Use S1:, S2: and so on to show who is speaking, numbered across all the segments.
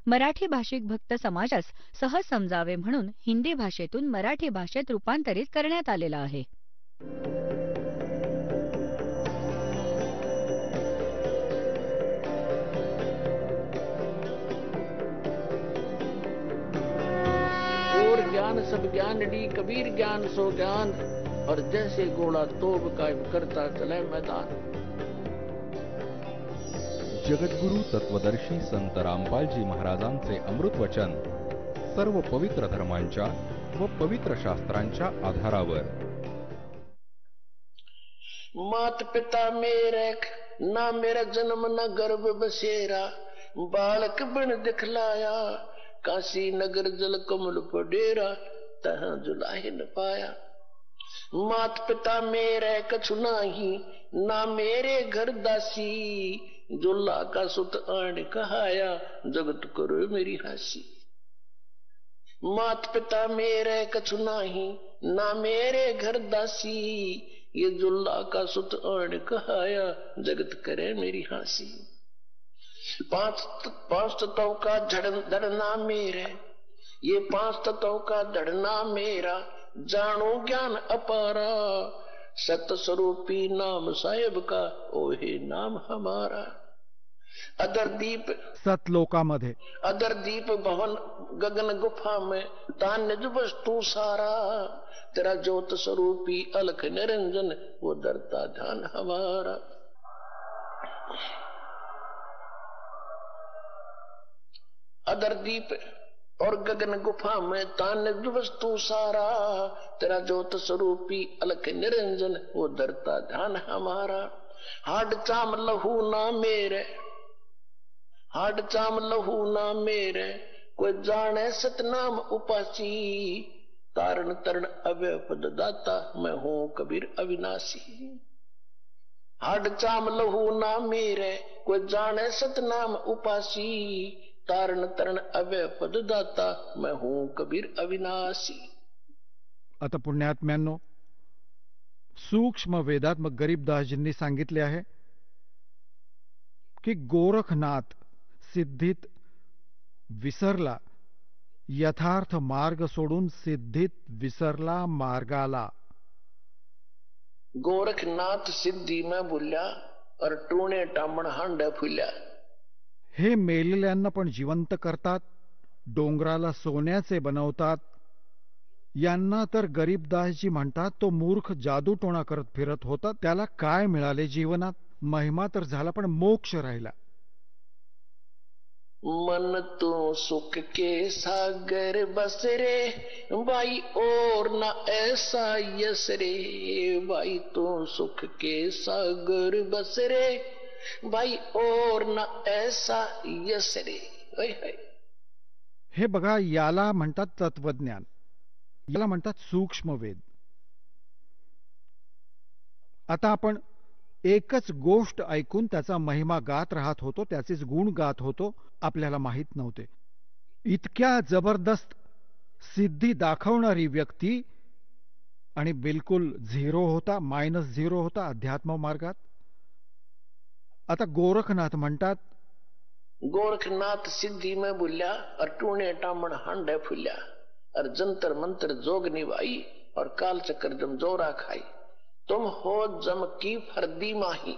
S1: मराठी भाषिक भक्त समाजास सहज समजावे म्हणून हिंदी भाषेतून मराठी भाषेत रूपांतरित करण्यात आलेला आहे.
S2: और ज्ञान सब ज्ञान डी कबीर ज्ञान सो ज्ञान, और जैसे घोड़ा तोब कायम करता चले मैदान.
S3: जगद्गुरु तत्वदर्शी संत रामपालजी महाराजांचे अमृत वचन सर्व पवित्र धर्मांच्या व पवित्र शास्त्रांच्या आधारावर.
S2: मात पिता मेरे ना मेरा जन्म न गर्भ बसेरा, बालक बन दिखलाया काशी नगर जल कमल पर डेरा, तहाँ जुलाहे न पाया. मात पिता मेरे कछु नाही ना मेरे घर दासी, जुल्ला का सुत आन कहाया जगत करो मेरी हासी. मात पिता मेरे कछु नाही ना मेरे घर दासी, ये जुल्ला का सुत आन कहाया जगत करे मेरी हासी. पांच तत्वों का धड़ना मेरे, ये पांच तत्वों का धड़ना मेरा, जानो ज्ञान अपारा, सत स्वरूपी नाम साहेब का ओहे नाम हमारा. अदरदीप
S4: सतलोकामध्ये,
S2: अदरदीप भवन गगन गुफा में, तान निज वस्तु सारा, तेरा ज्योत स्वरूपी अलख निरंजन, वो डरता ध्यान हमारा. अदरदीप और गगन गुफा में तान निज वस्तु सारा, तेरा ज्योत स्वरूपी अलख निरंजन, वो डरता ध्यान हमारा. हाड चाम लहू ना मेरे, हाड चाम लहू ना मेरे, कोई जाने सतनाम उपासी, तारण तरण अव्यय पद दाता, मैं हूं कबीर अविनाशी. हाड चाम लहू ना मेरे, कोई जाने सतनाम उपासी, तारण तरण अव्यय पद दाता, मैं हूं कबीर अविनाशी.
S4: आता पुण्यात्म्यांनो, सूक्ष्म वेदात मग गरीबदासजींनी सांगितले आहे की गोरखनाथ सिद्धीत विसरला, यथार्थ मार्ग सोडून सिद्धीत विसरला मार्गाला.
S2: गोरखनाथ सिद्धी में भुल्या और टूणे टामण हांड्या फुल्या.
S4: हे मेलेल्यांना पण जिवंत करतात, डोंगराला सोन्याचे बनवतात. यांना तर गरीबदासजी म्हणतात तो मूर्ख जादूटोणा करत फिरत होता, त्याला काय मिळाले जीवनात? महिमा तर झाला पण मोक्ष राहिला.
S2: मन तो सुख के सागर बस रे भाई, और ना ऐसा यस रे, भाई तो सुख के सागर बस रे भाई, और ना ऐसा यस रे.
S4: हे बघा, याला म्हणतात तत्वज्ञान, याला म्हणतात सूक्ष्मवेद. आता आपण एकच गोष्ट ऐकून त्याचा महिमा गात राहत होतो, त्याचेच गुण गात होतो, आपल्याला माहित नव्हते. इतक्या जबरदस्त सिद्धी दाखवणारी व्यक्ती आणि बिलकुल झिरो होता, -0 होता अध्यात्म मार्गात. आता गोरखनाथ म्हणतात,
S2: गोरखनाथ सिद्धि में भूल्या और टूणे टामण हांडे फुल्या, और जंतर मंत्र जोग निभाई और काल चक्कर जम जोरा खाई, तुम हो जम की फर्दी माही.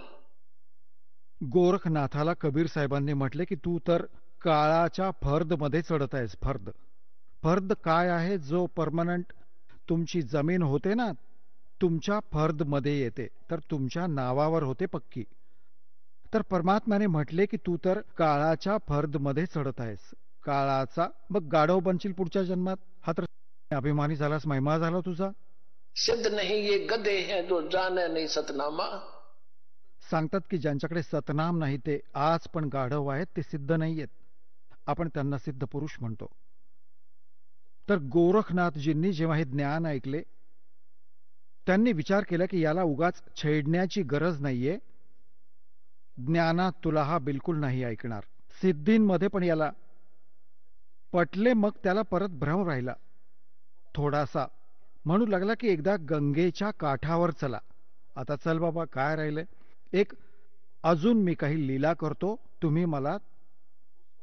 S4: गोरखनाथाला कबीर साहेबांनी म्हटले की तू तर काळाच्या फर्द मध्ये चढत आहेस. फर्द, फर्द काय आहे? जो परमनंट तुमची जमीन होते ना, तुमच्या फर्द मध्ये येते, तर तुमच्या नावावर होते पक्की. तर परमात्म्याने म्हटले की तू तर काळाच्या फर्द मध्ये चढत आहेस. काळाचा मग गाढव बनशील पुढच्या जन्मात. हा तर अभिमानी झालास, महिमा झाला तुझा.
S2: सिद्ध नहीं ये गधे हैं जो जाने नहीं सतनामा.
S4: सांगतात की ज्यांच्याकडे सतनाम नाही ते आज पण गाढव आहेत, ते सिद्ध नाहीयेत. आपण त्यांना सिद्ध पुरुष म्हणतो. तर गोरखनाथजींनी जेव्हा हे ज्ञान ऐकले, त्यांनी विचार केला की याला उगाच छेडण्याची गरज नाहीये. ज्ञानात तुला हा बिलकुल नाही ऐकणार. सिद्धींमध्ये पण याला पटले. मग त्याला परत भ्रम राहिला थोडासा. म्हणू लागला की एकदा गंगेच्या काठावर चला. आता चल बाबा, काय राहिले, एक अजून मी काही लीला करतो, तुम्ही मला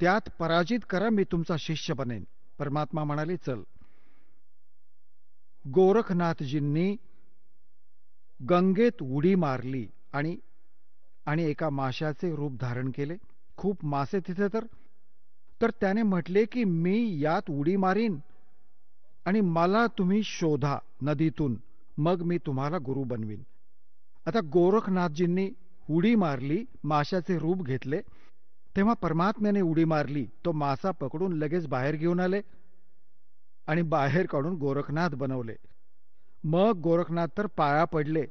S4: त्यात पराजित करा, मी तुमचा शिष्य बनेन. परमात्मा म्हणाले, चल. गोरखनाथजींनी गंगेत उडी मारली आणि आणि एका माशाचे रूप धारण केले. खूप मासे तिथे तर त्याने म्हटले की मी यात उडी मारीन आणि मला तुम्ही शोधा नदीतून, मग मी तुम्हाला गुरु बनवीन. आता गोरखनाथजींनी उडी मारली, माशाचे रूप घेतले. तेव्हा परमात्म्याने उडी मारली, तो मासा पकडून लगेच बाहेर घेऊन आले आणि बाहेर काढून गोरखनाथ बनवले. मग गोरखनाथ तर पाया पडले.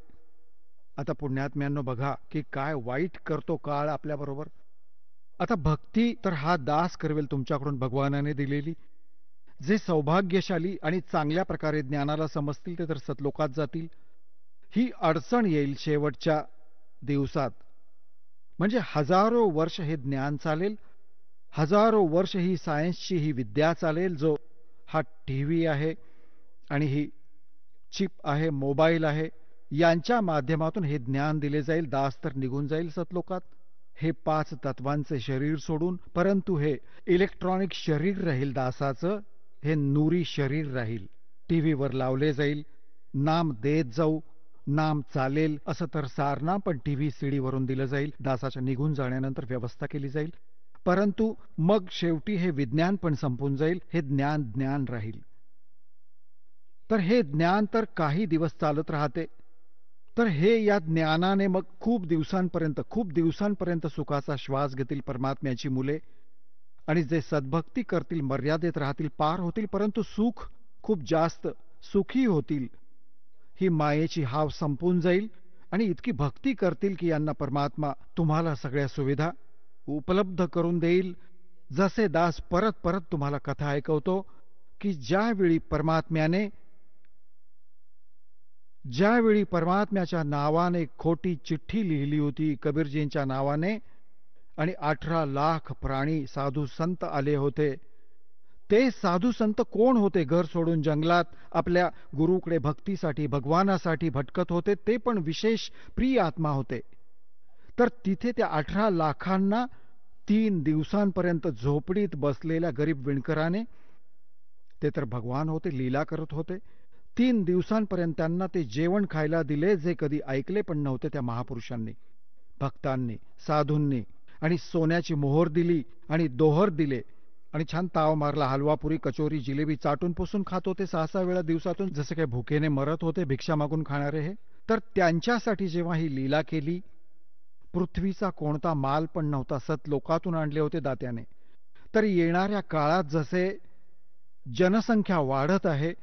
S4: आता पुण्यात्म्यांनो बघा की काय वाईट करतो काळ आपल्याबरोबर. आता भक्ती तर हा दास करवेल तुमच्याकडून भगवानाने दिलेली. जे सौभाग्यशाली आणि चांगल्या प्रकारे ज्ञानाला समजतील ते तर सतलोकात जातील. ही अडचण येईल शेवटच्या दिवसात, म्हणजे हजारो वर्ष हे ज्ञान चालेल, हजारो वर्ष ही सायन्सची ही विद्या चालेल. जो हा टीव्ही आहे आणि ही चिप आहे, मोबाईल आहे, यांच्या माध्यमातून हे ज्ञान दिले जाईल. दास तर निघून जाईल सतलोकात, हे 5 तत्वांचे शरीर सोडून. परंतु हे इलेक्ट्रॉनिक शरीर राहील दासाचं, हे नूरी शरीर राहील. टीव्हीवर लावले जाईल, नाम देत जाऊ, नाम चालेल. असं तर सारनाम पण टीव्ही सीडीवरून दिलं जाईल. दासाच्या निघून जाण्यानंतर व्यवस्था केली जाईल. परंतु मग शेवटी हे विज्ञान पण संपून जाईल, हे ज्ञान राहील. तर हे ज्ञान तर काही दिवस चालत राहते. तर हे या ज्ञानाने मग खूप दिवसांपर्यंत सुखाचा श्वास घेतील परमात्म्याची मुले. आणि जे सद्भक्ती करतील मर्यादेत राहतील, पार होतील, परंतु सुख खूप जास्त सुखी होतील. ही मायेची हाव संपून जाईल आणि इतकी भक्ती करतील की यांना परमात्मा तुम्हाला सगळ्या सुविधा उपलब्ध करून देईल. जसे दास परत परत तुम्हाला कथा ऐकवतो की ज्यावेळी परमात्म्याच्या नावाने खोटी चिठ्ठी लिहिली होती कबीरजींच्या नावाने आणि 18 लाख प्राणी साधू संत आले होते. ते साधू संत कोण होते? घर सोडून जंगलात आपल्या गुरुकडे भक्तीसाठी भगवानासाठी भटकत होते. ते पण विशेष प्रिय आत्मा होते. तर तिथे त्या 18 लाखांना 3 दिवसांपर्यंत झोपडीत बसलेल्या गरीब विणकराने, ते तर भगवान होते, लीला करत होते. 3 दिवसांपर्यंत त्यांना ते जेवण खायला दिले जे कधी ऐकले पण नव्हते त्या महापुरुषांनी, भक्तांनी, साधूंनी. आणि सोन्याची मोहर दिली आणि दोहर दिले आणि छान ताव मारला. हलवा, पुरी, कचोरी, जिलेबी चाटून पुसून खात होते 6-6 वेळा दिवसातून, जसे काही भुकेने मरत होते भिक्षा मागून खाणारे हे. तर त्यांच्यासाठी जेव्हा ही लीला केली, पृथ्वीचा कोणता माल पण नव्हता, सतलोकातून आणले होते दात्याने. तर येणाऱ्या काळात जसे जनसंख्या वाढत आहे,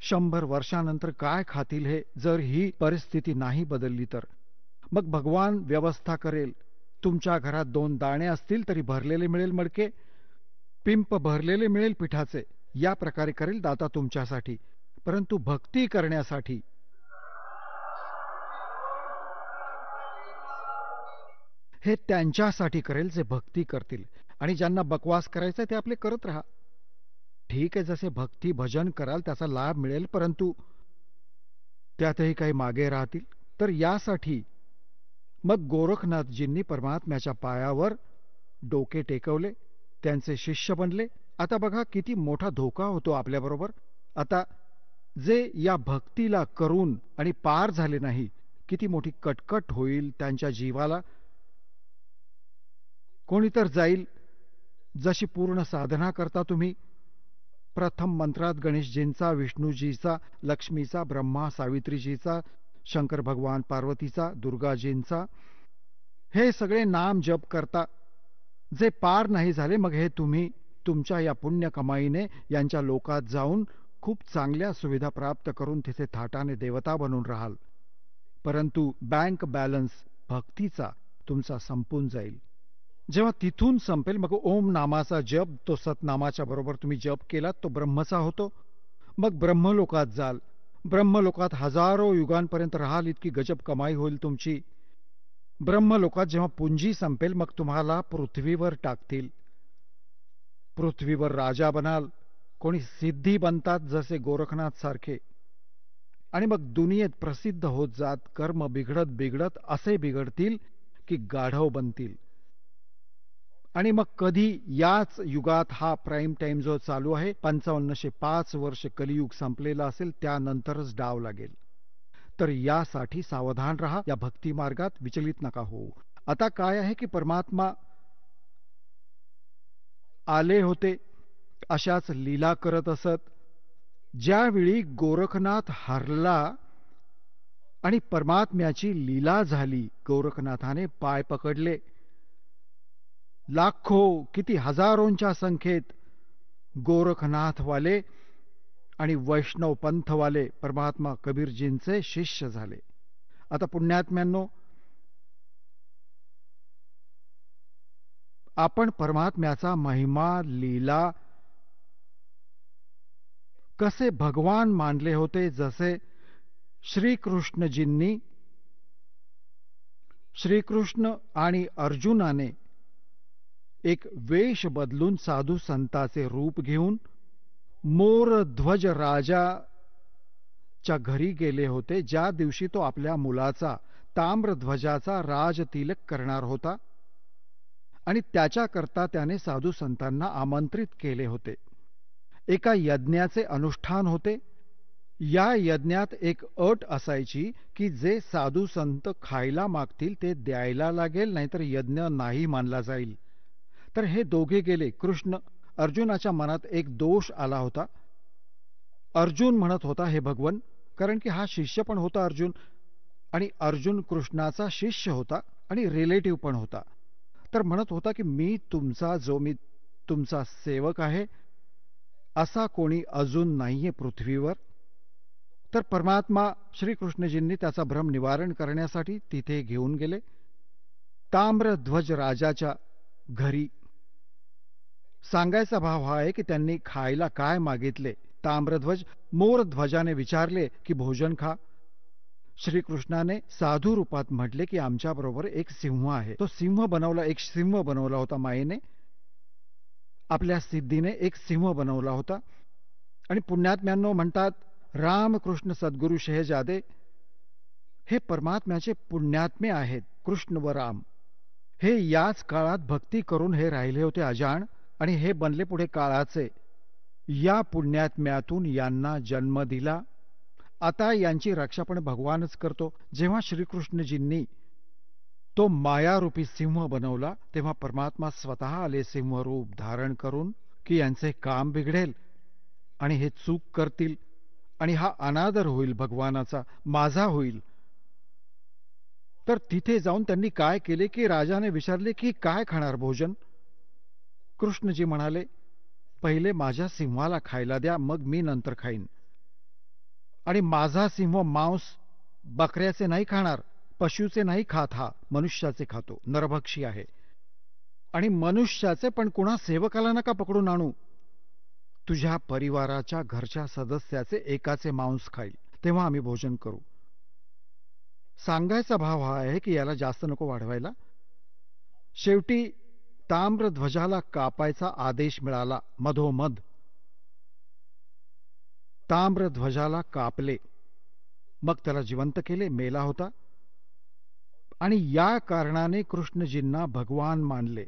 S4: 100 वर्षानंतर काय खातील हे, जर ही परिस्थिती नाही बदलली तर. मग भगवान व्यवस्था करेल. तुमच्या घरात 2 दाणे असतील तरी भरलेले मिळेल मडके, पिंप भरलेले मिळेल पिठाचे. या प्रकारे करेल दाता तुमच्यासाठी. परंतु भक्ती करण्यासाठी हे त्यांच्यासाठी करेल जे भक्ती करतील. आणि ज्यांना बकवास करायचा ते आपले करत राहा. ठीक आहे, जसे भक्ती भजन कराल त्याचा लाभ मिळेल, परंतु त्यातही काही मागे राहतील. तर यासाठी मग गोरखनाथजींनी परमात्म्याच्या पायावर डोके टेकवले, त्यांचे शिष्य बनले. आता बघा किती मोठा धोका होतो आपल्याबरोबर. आता जे या भक्तीला करून आणि पार झाले नाही, किती मोठी कटकट होईल त्यांच्या जीवाला. कोणी तर जाईल, जशी पूर्ण साधना करता तुम्ही, प्रथम मंत्रात गणेशजींचा, विष्णूजीचा, लक्ष्मीचा, ब्रह्मा सावित्रीजीचा, शंकर भगवान पार्वतीचा, दुर्गाजींचा, हे सगळे नाम जप करता. जे पार नाही झाले, मग हे तुम्ही तुमच्या या पुण्य कमाईने यांच्या लोकात जाऊन खूप चांगल्या सुविधा प्राप्त करून तिथे थाटाने देवता बनून राहाल. परंतु बँक बॅलन्स भक्तीचा तुमचा संपून जाईल. जेव्हा तिथून संपेल, मग ओम नामाचा जप, तो सतनामाच्या बरोबर तुम्ही जप केलात तो ब्रह्मचा होतो. मग ब्रह्मलोकात जाल. ब्रह्मलोकात हजारो युगांपर्यंत राहाल, इतकी गजब कमाई होईल तुमची. ब्रह्मलोकात जेव्हा पुंजी संपेल, मग तुम्हाला पृथ्वीवर टाकतील. पृथ्वीवर राजा बनाल. कोणी सिद्धी बनतात जसे गोरखनाथ सारखे, आणि मग दुनियेत प्रसिद्ध होत जात. कर्म बिघडत बिघडत असे बिघडतील की गाढव बनतील. आणि मग कधी याच युगात हा प्राईम टाइम जो चालू आहे 5505 वर्ष कलियुग संपलेला असेल त्यानंतरच डाव लागेल. तर यासाठी सावधान रहा, या भक्ती मार्गात विचलित नका होऊ. आता काय आहे की परमात्मा आले होते, अशाच लीला करत असत. ज्यावेळी गोरखनाथ हरला आणि परमात्म्याची लीला झाली, गोरखनाथाने पाय पकडले. लाखो, किती हजारोंच्या संख्येत गोरखनाथवाले आणि वैष्णव पंथवाले परमात्मा कबीरजींचे शिष्य झाले. आता पुण्यात्म्यांनो, आपण परमात्म्याचा महिमा लीला कसे भगवान मानले होते, जसे श्रीकृष्णजींनी, श्रीकृष्ण आणि अर्जुनाने एक वेश बदलून साधू संताचे रूप घेऊन मोरध्वज राजाच्या घरी गेले होते, ज्या दिवशी तो आपल्या मुलाचा ताम्रध्वजाचा राजतिलक करणार होता आणि त्याच्याकरता त्याने साधू संतांना आमंत्रित केले होते. एका यज्ञाचे अनुष्ठान होते. या यज्ञात एक अट असायची की जे साधू संत खायला मागतील ते द्यायला लागेल, नाहीतर यज्ञ नाही मानला जाईल. तर हे दोघे गेले. कृष्ण, अर्जुनाच्या मनात एक दोष आला होता. अर्जुन म्हणत होता, हे भगवन, कारण की हा शिष्य पण होता अर्जुन, आणि अर्जुन कृष्णाचा शिष्य होता आणि रिलेटिव्ह पण होता. तर म्हणत होता की मी तुमचा सेवक आहे, असा कोणी अजून नाहीये पृथ्वीवर. तर परमात्मा श्रीकृष्णजींनी त्याचा भ्रम निवारण करण्यासाठी तिथे घेऊन गेले. ताम्रध्वज राजाच्या घरी. सांगायचा भाव हा आहे की त्यांनी खायला काय मागितले. ताम्रध्वज मोरध्वजाने विचारले की भोजन खा. श्रीकृष्णाने साधू रूपात म्हटले की आमच्याबरोबर एक सिंह आहे. तो सिंह बनवला होता मायेने, आपल्या सिद्धीने एक सिंह बनवला होता. आणि पुण्यात्म्यांनो म्हणतात, रामकृष्ण सद्गुरू शहेजादे हे परमात्म्याचे पुण्यात्मे आहेत. कृष्ण व राम हे याच काळात भक्ती करून हे राहिले होते अजाण, आणि हे बनले पुढे काळाचे. या पुण्यात्म्यातून यांना जन्म दिला. आता यांची रक्षा पण भगवानच करतो. जेव्हा श्रीकृष्णजींनी तो मायारूपी सिंह बनवला, तेव्हा परमात्मा स्वतः आले सिंहरूप धारण करून, की यांचे काम बिघडेल आणि हे चूक करतील आणि हा अनादर होईल भगवानाचा, माझा होईल. तर तिथे जाऊन त्यांनी काय केले की राजाने विचारले की काय खाणार भोजन. कृष्णजी म्हणाले, पहिले माझ्या सिंहाला खायला द्या, मग मी नंतर खाईन. आणि माझा सिंह मांस बकऱ्याचे नाही खाणार, पशुचे नाही खात, हा मनुष्याचे खातो, नरभक्षी आहे. आणि मनुष्याचे पण कुणा सेवकाला नका पकडून आणू, तुझ्या परिवाराच्या घरच्या सदस्याचे एकाचे मांस खाईल, तेव्हा आम्ही भोजन करू. सांगायचा भाव हा आहे की याला जास्त नको वाढवायला. शेवटी ताम्रध्वजाला कापायचा आदेश मिळाला. मधोमध ताम्रध्वजाला कापले, मग त्याला जिवंत केले. मेला होता. आणि या कारणाने कृष्णजींना भगवान मानले.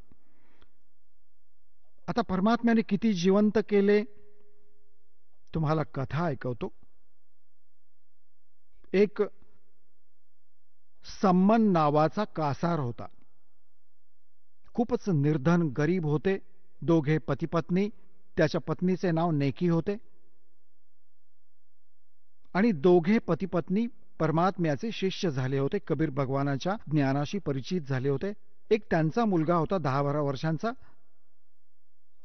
S4: आता परमात्म्याने किती जिवंत केले तुम्हाला कथा ऐकवतो. एक सम्मन नावाचा कासार होता. खूपच निर्धन गरीब होते. दोघे पतिपत्नी. त्याच्या पत्नीचे नाव नेकी होते. आणि दोघे पतिपत्नी परमात्म्याचे शिष्य झाले होते. कबीर भगवानाच्या ज्ञानाशी परिचित झाले होते. एक त्यांचा मुलगा होता 10-12 वर्षांचा.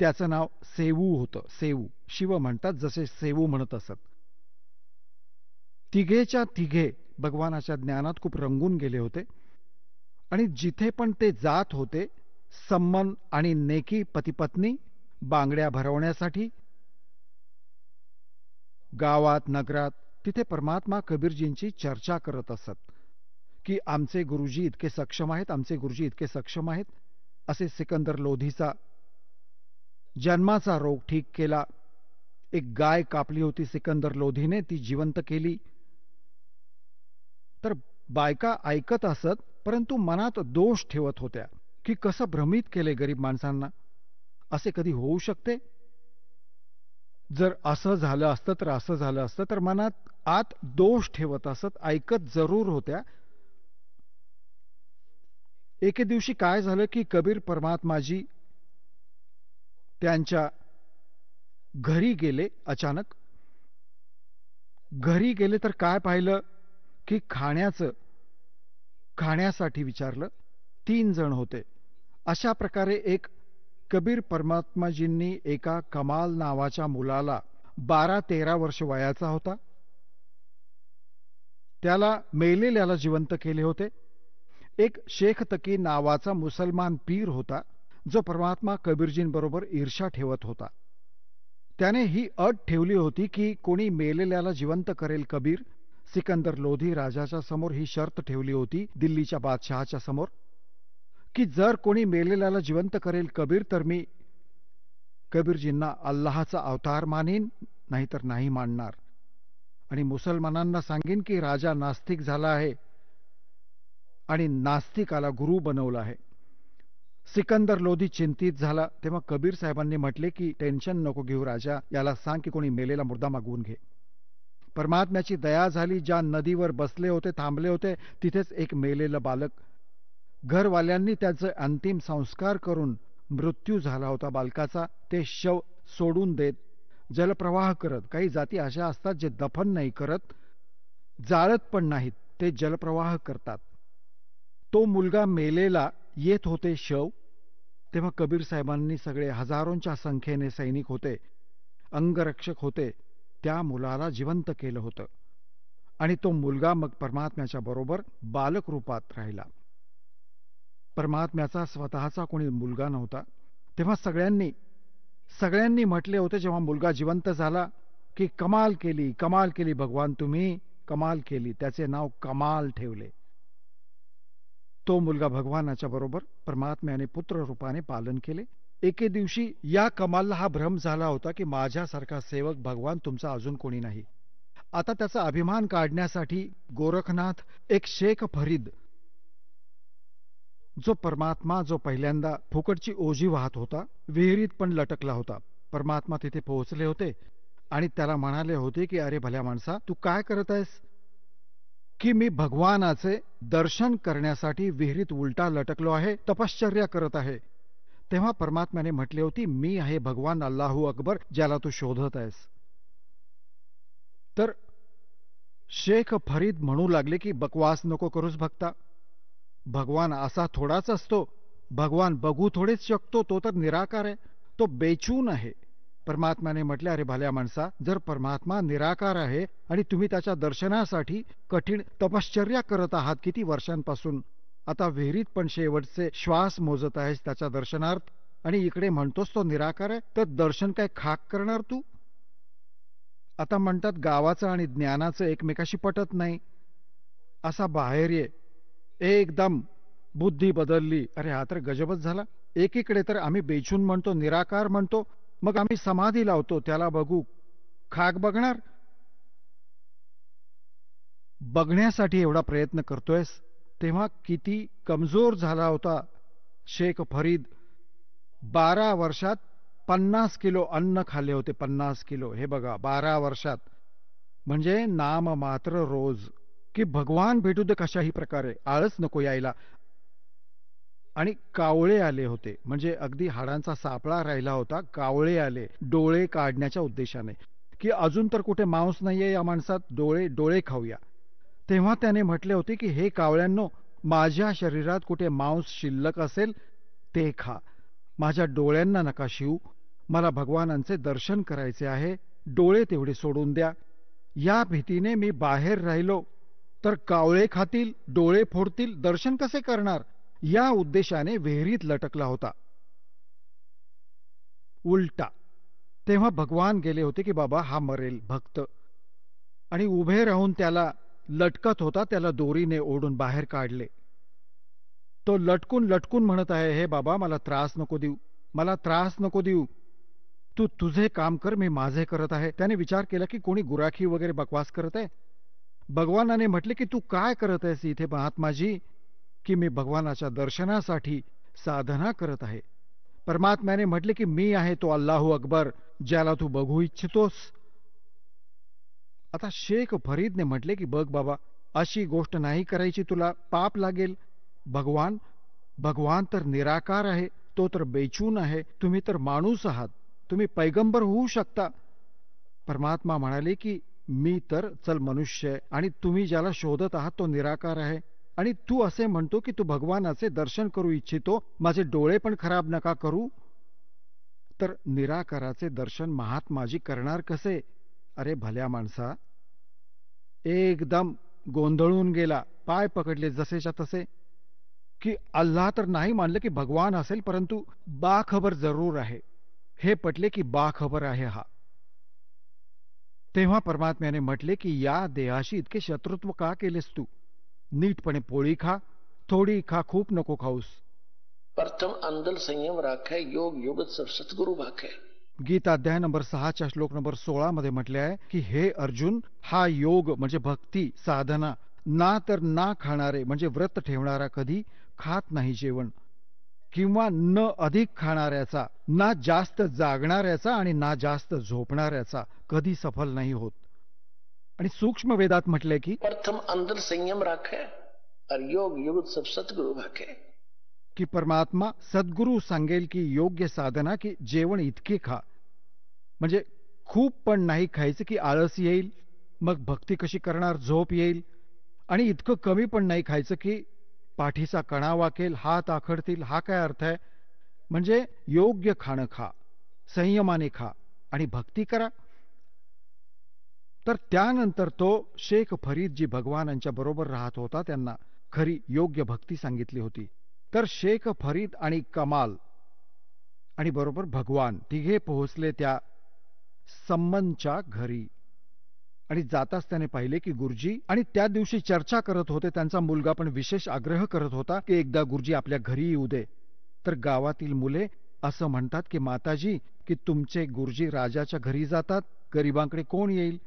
S4: त्याचं नाव सेवू होतं. सेवू, शिव म्हणतात जसे सेवू म्हणत असत. तिघेच्या तिघे भगवानाच्या ज्ञानात खूप रंगून गेले होते. आणि जिथे पण ते जात होते, सम्मन आणि नेकी पतिपत्नी बांगड्या भरवण्यासाठी गावात नगरात, तिथे परमात्मा कबीरजींची चर्चा करत असत की आमचे गुरुजी इतके सक्षम आहेत, आमचे गुरुजी इतके सक्षम आहेत. असे सिकंदर लोधीचा जन्माचा रोग ठीक केला. एक गाय कापली होती सिकंदर लोधीने, ती जिवंत केली. तर बायका ऐकत असत, परंतु मनात दोष ठेवत होत्या की कसं भ्रमित केले गरीब माणसांना. असे कधी होऊ शकते? जर असं झालं असतं तर असं झालं असतं तर मनात आत दोष ठेवत असत, ऐकत जरूर होत्या. एके दिवशी काय झालं की कबीर परमात्माजी त्यांच्या घरी गेले. अचानक घरी गेले तर काय पाहिलं की खाण्यासाठी विचारलं. 3 जण होते. अशा प्रकारे एक कबीर परमात्माजींनी एका कमाल नावाच्या मुलाला 12-13 वर्ष वयाचा होता, त्याला मेलेल्याला जिवंत केले होते. एक शेख तकी नावाचा मुसलमान पीर होता जो परमात्मा कबीरजींबरोबर ईर्ष्या ठेवत होता. त्याने ही अट ठेवली होती की कोणी मेलेल्याला जिवंत करेल कबीर. सिकंदर लोधी राजाच्या समोर ही शर्त ठेवली होती, दिल्लीच्या बादशहाच्या समोर, की जर कोणी मेलेल्याला जिवंत करेल कबीर तर मी कबीरजींना अल्लाहचा अवतार मानीन, नाहीतर नाही मानणार. आणि मुसलमानांना सांगेन की राजा नास्तिक झाला आहे आणि नास्तिकाला गुरु बनवलं आहे. सिकंदर लोधी चिंतित झाला. तेव्हा कबीर साहेबांनी म्हटले की टेन्शन नको घेऊ राजा, याला सांग की कोणी मेलेला मुर्दा मागवून घे. परमात्म्याची दया झाली. ज्या नदीवर बसले होते, थांबले होते, तिथेच एक मेलेलं बालक. घरवाल्यांनी त्याचे अंतिम संस्कार करून मृत्यू झाला होता बालकाचा. ते शव सोडून देत जलप्रवाह करत. काही जाती अशा असतात जे दफन नाही करत, जाळत पण नाहीत, ते जलप्रवाह करतात. तो मुलगा मेलेला येत होते शव. तेव्हा कबीर साहेबांनी सगळे हजारोंच्या संख्येने सैनिक होते, अंगरक्षक होते, त्या मुलाला जिवंत केलं होतं. आणि तो मुलगा मग परमात्म्याच्या बरोबर बालक रूपात राहिला. परमात्म्याचा स्वतःचा कोणी मुलगा नव्हता. तेव्हा सगळ्यांनी म्हटले होते जेव्हा मुलगा जिवंत झाला की कमाल केली भगवान, तुम्ही कमाल केली. त्याचे नाव कमाल ठेवले. तो मुलगा भगवानाच्या बरोबर परमात्म्याने पुत्र रूपाने पालन केले. एके दिवशी या कमालला हा भ्रम झाला होता की माझ्यासारखा सेवक भगवान तुमचा अजून कोणी नाही. आता त्याचा अभिमान काढण्यासाठी गोरखनाथ एक शेख फरीद, जो परमात्मा जो पहिल्यांदा फुकटची ओझी वाहत होता, विहिरीत पण लटकला होता. परमात्मा तिथे पोहोचले होते आणि त्याला म्हणाले होते की अरे भल्या माणसा, तू काय करत आहेस? की मी भगवानाचे दर्शन करण्यासाठी विहिरीत उलटा लटकलो आहे, तपश्चर्या करत आहे. तेव्हा परमात्म्याने म्हटले होती, मी आहे भगवान अल्लाहू अकबर, ज्याला तू शोधत आहेस. तर शेख फरीद म्हणू लागले की बकवास नको करूस भक्ता, भगवान असा थोडाच असतो, भगवान बघू थोडेच शकतो, तो तर निराकार आहे, तो बेचून आहे. परमात्म्याने म्हटले, अरे भल्या माणसा, जर परमात्मा निराकार आहे आणि तुम्ही त्याच्या दर्शनासाठी कठीण तपश्चर्या करत आहात किती वर्षांपासून, आता विहिरीत पण शेवटचे श्वास मोजत आहेस त्याच्या दर्शनार्थ, आणि इकडे म्हणतोस तो निराकार आहे, तर दर्शन काय खाक करणार तू? आता म्हणतात गावाचं आणि ज्ञानाचं एकमेकाशी पटत नाही. असा बाहेर ये, एकदम बुद्धी बदलली. अरे हा तर गजबच झाला. एकीकडे तर आम्ही बेचून म्हणतो, निराकार म्हणतो, मग आम्ही समाधी लावतो, त्याला बघू, खाक बघणार? बघण्यासाठी एवढा प्रयत्न करतोयस, तेव्हा किती कमजोर झाला होता शेख फरीद. 12 वर्षात 50 किलो अन्न खाल्ले होते, 50 किलो. हे बघा, 12 वर्षात, म्हणजे नाम मात्र रोज, की भगवान भेटू दे कशाही प्रकारे, आळस नको यायला. आणि कावळे आले होते, म्हणजे अगदी हाडांचा सापळा राहिला होता. कावळे आले डोळे काढण्याच्या उद्देशाने, की अजून तर कुठे मांस नाहीये या माणसात, डोळे खाऊया. तेव्हा त्याने म्हटले होते की हे कावळ्यांनो, माझ्या शरीरात कुठे मांस शिल्लक असेल ते खा, माझ्या डोळ्यांना नका शिवू, मला भगवानांचे दर्शन करायचे आहे, डोळे तेवढे सोडून द्या. या भीतीने मी बाहेर राहिलो तर कावळे खातील, डोळे फोडतील, दर्शन कसे करणार, या उद्देशाने विहिरीत लटकला होता उलटा. तेव्हा भगवान गेले होते की बाबा हा मरेल भक्त, आणि उभे राहून त्याला लटकत होता, त्याला दोरीने ओढून बाहेर काढले. तो लटकून म्हणत आहे, हे बाबा मला त्रास नको देऊ, तू तुझे काम कर, मी माझे करत आहे. त्याने विचार केला की कोणी गुराखी वगैरे बकवास करत आहे. भगवानाने म्हटले की तू काय करत आहेस इथे महात्माजी? की मी भगवानाच्या दर्शनासाठी साधना करत आहे. परमात्म्याने म्हटले की मी आहे तो अल्लाहू अकबर, ज्याला तू बघू इच्छितोस. आता शेख फरीदने म्हटले की बघ बाबा, अशी गोष्ट नाही करायची, तुला पाप लागेल. भगवान तर निराकार आहे, तो तर बेचून आहे, तुम्ही तर माणूस आहात, तुम्ही पैगंबर होऊ शकता. परमात्मा म्हणाले की मी तर चल मनुष्य आहे, आणि तुम्ही ज्याला शोधत आहात तो निराकार आहे, आणि तू असे म्हणतो की तू भगवानाचे दर्शन करू इच्छितो, माझे डोळे पण खराब नका करू. तर निराकाराचे दर्शन महात्माजी करणार कसे? अरे भल्या माणसा, एकदम गोंधळून गेला, पाय पकडले जसेच्या तसे, की अल्लाह तर नाही मानलं की भगवान असेल, परंतु बाखबर जरूर आहे. हे पटले की बाखबर आहे हा. तेव्हा परमात्म्याने म्हटले की या देहाशी इतके शत्रुत्व का केलेस तू? नीटपणे पोळी खा, थोडी खा, खूप नको खाऊस.
S2: प्रथम अंदल संयम राखे, योग युगत सब सतगुरु भाखे.
S4: गीता अध्याय नंबर 6 श्लोक नंबर 16 मध्ये म्हटले आहे की हे अर्जुन, हा योग म्हणजे भक्ती साधना, ना तर ना खाणारे म्हणजे व्रत ठेवणारा कधी खात नाही जेवण, किंवा न अधिक खाणाऱ्याचा, ना जास्त जागणाऱ्याचा आणि ना जास्त झोपणाऱ्याचा कधी सफल नाही होत. आणि सूक्ष्म वेदात म्हटले की
S2: प्रथम अंदल संयम राखे और योग युगत सब सतगुरु भाखे.
S4: की परमात्मा सद्गुरू सांगेल की योग्य साधना की जेवण इतके खा, म्हणजे खूप पण नाही खायचं की आळस येईल, मग भक्ती कशी करणार, झोप येईल. आणि इतकं कमी पण नाही खायचं की पाठीचा कणा वाकेल, हात आखडतील. हा काय अर्थ आहे? म्हणजे योग्य खाणं खा, संयमाने खा आणि भक्ती करा. तर त्यानंतर तो शेख फरीद जी भगवानांच्या बरोबर राहत होता, त्यांना खरी योग्य भक्ती सांगितली होती. तर शेख फरीद आणि कमाल आणि बरोबर भगवान तिघे पोहोचले त्या सम्मनच्या घरी. आणि जाताच त्याने पाहिले की गुरुजी, आणि त्या दिवशी चर्चा करत होते, त्यांचा मुलगा पण विशेष आग्रह करत होता की एकदा गुरुजी आपल्या घरी येऊ दे. तर गावातील मुले असं म्हणतात की माताजी, की तुमचे गुरुजी राजाच्या घरी जातात, गरिबांकडे कोण येईल?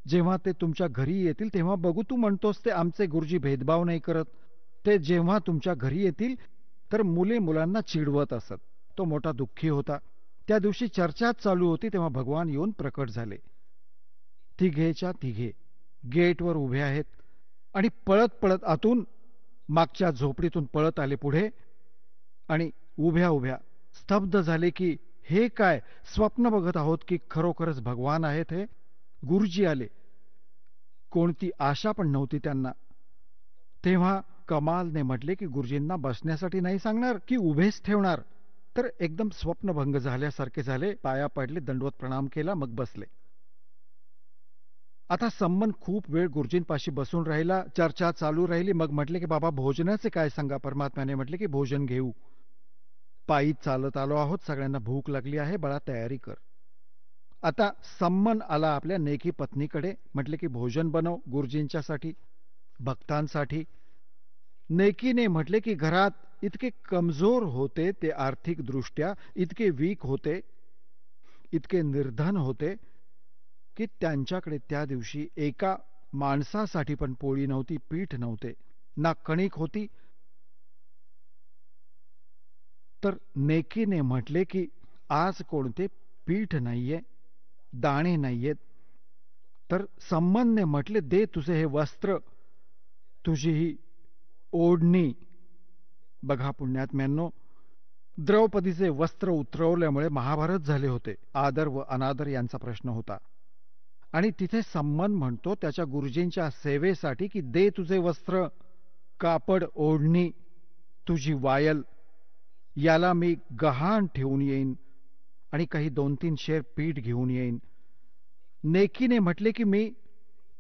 S4: जेव्हा ते तुमच्या घरी येतील तेव्हा बघू. तू म्हणतोस ते आमचे गुरुजी भेदभाव नाही करत, ते जेव्हा तुमच्या घरी येतील तर मुले मुलांना चिडवत असत. तो मोठा दुःखी होता. त्या दिवशी चर्चाच चालू होती, तेव्हा भगवान येऊन प्रकट झाले. तिघेच्या तिघे गेटवर उभे आहेत आणि पळत पळत आतून मागच्या झोपडीतून पळत आले पुढे, आणि उभ्या उभ्या स्तब्ध झाले की हे काय, स्वप्न बघत आहोत की खरोखरच भगवान आहेत हे? गुरुजी आले. कोणती आशा पण नव्हती त्यांना. तेव्हा कमालने म्हटले की गुरुजींना बसण्यासाठी नाही सांगणार की उभेच ठेवणार? तर एकदम स्वप्नभंग झाल्यासारखे झाले, पाया पडले, दंडवत प्रणाम केला, मग बसले. आता सम्मन खूप वेळ गुरुजींपाशी बसून राहिला, चर्चा चालू राहिली. मग म्हटले की बाबा भोजनाचे काय सांगा? परमात्म्याने म्हटले की भोजन घेऊ, पायी चालत आलो आहोत, सगळ्यांना भूक लागली आहे, बाळा तयारी कर. आता सम्मन आला आपल्या नेकी पत्नीकडे, म्हटले की भोजन बनव गुरुजींच्यासाठी, भक्तांसाठी. नेकीने म्हटले की घरात इतके कमजोर होते ते, आर्थिक दृष्ट्या इतके वीक होते, इतके निर्धन होते की त्यांच्याकडे त्या दिवशी एका माणसासाठी पण पोळी नव्हती, पीठ नव्हते, ना कणिक होती. तर नेकीने म्हटले की आज कोणते पीठ नाहीये, दाणे नाहीयेत. तर सम्मनने म्हटले दे तुझे हे वस्त्र, तुझी ही ओढणी. बघा पुण्यात्म्यांनो, द्रौपदीचे वस्त्र उतरवल्यामुळे महाभारत झाले होते. आदर व अनादर यांचा प्रश्न होता. आणि तिथे सम्मन म्हणतो त्याच्या गुरुजींच्या सेवेसाठी की दे तुझे वस्त्र, कापड, ओढणी, तुझी वायल, याला मी गहाण ठेवून येईन आणि काही 2-3 शेर पीठ घेऊन येईन. नेकीने म्हटले की मी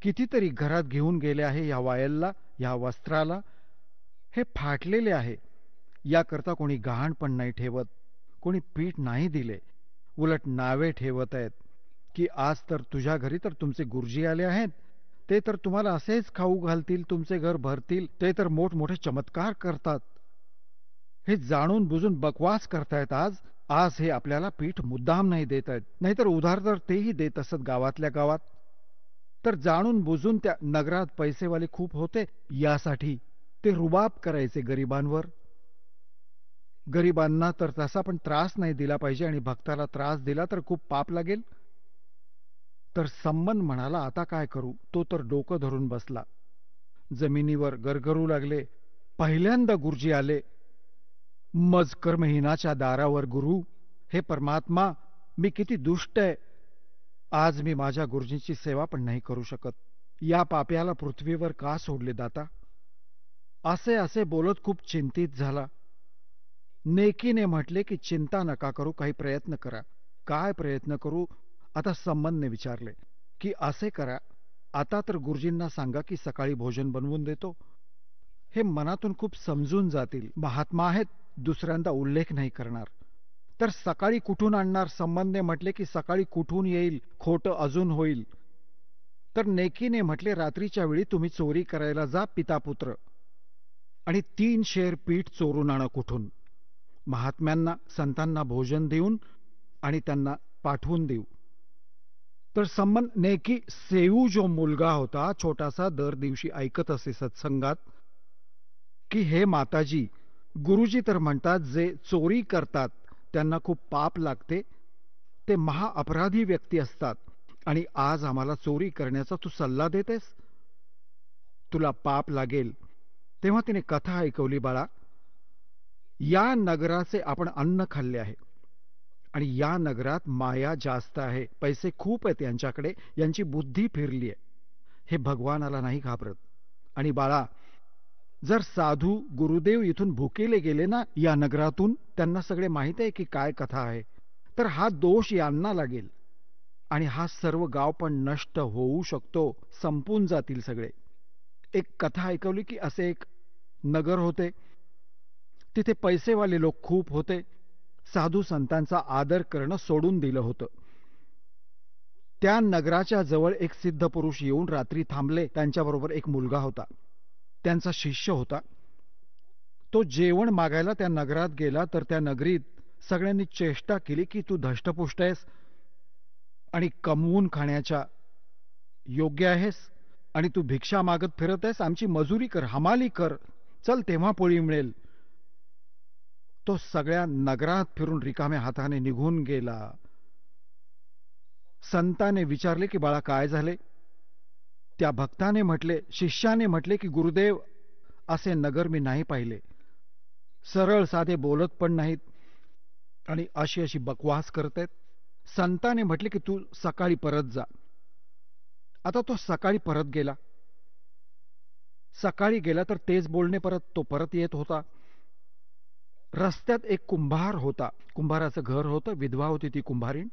S4: कितीतरी घरात घेऊन गेले आहे या वायलला, या वस्त्राला, हे फाटलेले आहे. याकरता कोणी गहाण पण नाही ठेवत, कोणी पीठ नाही दिले, उलट नावे ठेवत आहेत की आज तर तुझ्या घरी तर तुमचे गुरुजी आले आहेत, ते तर तुम्हाला असेच खाऊ घालतील, तुमचे घर भरतील, ते तर मोठमोठे चमत्कार करतात. हे जाणून बुजून बकवास करतायत. आज हे आपल्याला पीठ मुद्दाम नाही देत आहेत, नाहीतर उधार तर तेही देत असत गावातल्या गावात. तर जाणून बुजून त्या नगरात पैसेवाले खूप होते, यासाठी ते रुबाब करायचे गरिबांवर. गरिबांना तर तसा पण त्रास नाही दिला पाहिजे आणि भक्ताला त्रास दिला तर खूप पाप लागेल. तर संमन म्हणाला, आता काय करू? तो तर डोकं धरून बसला. जमिनीवर गरगरू लागले. पहिल्यांदा गुरुजी आले. मजकर्महीनाच्या दारावर गुरु, हे परमात्मा, मी किती दुष्ट आहे. आज मी माझ्या गुरुजींची सेवा पण नाही करू शकत. या पाप्याला पृथ्वीवर का सोडले दाता? असे असे बोलत खूप चिंतित झाला. नेकीने म्हटले की चिंता नका करू, काही प्रयत्न करा. काय प्रयत्न करू? आता संमनने विचारले की असे करा, आता तर गुरुजींना सांगा की सकाळी भोजन बनवून देतो. हे मनातून खूप समजून जातील. महात्मा आहेत, दुसऱ्यांदा उल्लेख नाही करणार. तर सकाळी कुठून आणणार? संमनने म्हटले की सकाळी कुठून येईल? खोटं अजून होईल. तर नेकीने म्हटले, रात्रीच्या वेळी तुम्ही चोरी करायला जा पिता पुत्र, आणि 3 शेर पीठ चोरून आणा कुठून. महात्म्यांना संतांना भोजन देऊन आणि त्यांना पाठवून देऊ. तर संमन नेकी सेऊ जो मुलगा होता छोटासा, दर दिवशी ऐकत असे सत्संगात की हे माताजी, गुरुजी तर म्हणतात जे चोरी करतात त्यांना खूप पाप लागते, ते महाअपराधी व्यक्ती असतात, आणि आज आम्हाला चोरी करण्याचा तू सल्ला देतेस, तुला पाप लागेल. तेव्हा तिने कथा ऐकवली. बाळा, या नगराचे आपण अन्न खाल्ले आहे आणि या नगरात माया जास्त आहे, पैसे खूप आहेत यांच्याकडे, यांची बुद्धी फिरली आहे. हे भगवानाला नाही घाबरत. आणि बाळा, जर साधू गुरुदेव इथून भुकेले गेले ना या नगरातून, त्यांना सगळे माहित आहे की काय कथा आहे, तर हा दोष यांना लागेल आणि हा सर्व गाव पण नष्ट होऊ शकतो, संपून जातील सगळे. एक कथा ऐकवली की असे एक नगर होते, तिथे पैसेवाले लोक खूप होते. साधू संतांचा आदर करणं सोडून दिलं होतं. त्या नगराच्या जवळ एक सिद्ध पुरुष येऊन रात्री थांबले. त्यांच्याबरोबर एक मुलगा होता, त्यांचा शिष्य होता. तो जेवण मागायला त्या नगरात गेला, तर त्या नगरीत सगळ्यांनी चेष्टा केली की तू धष्टपुष्ट आहेस आणि कमवून खाण्याच्या योग्य आहेस आणि तू भिक्षा मागत फिरत आहेस, आमची मजुरी कर, हमाली कर, चल तेव्हा पोळी मिळेल. तो सगळ्या नगरात फिरून रिकाम्या हाताने निघून गेला. संताने विचारले की बाळा काय झाले? त्या भक्ताने म्हटले, शिष्याने म्हटले की गुरुदेव, असे नगर मी नाही पाहिले. सरळ साधे बोलत पण नाहीत आणि अशी अशी बकवास करत आहेत. संताने म्हटले की तू सकाळी परत जा. आता तो सकाळी परत गेला. सकाळी गेला तर तेच बोलणे परत. तो परत येत होता. रस्त्यात एक कुंभार होता. कुंभाराचं घर होतं. विधवा होती ती कुंभारीण.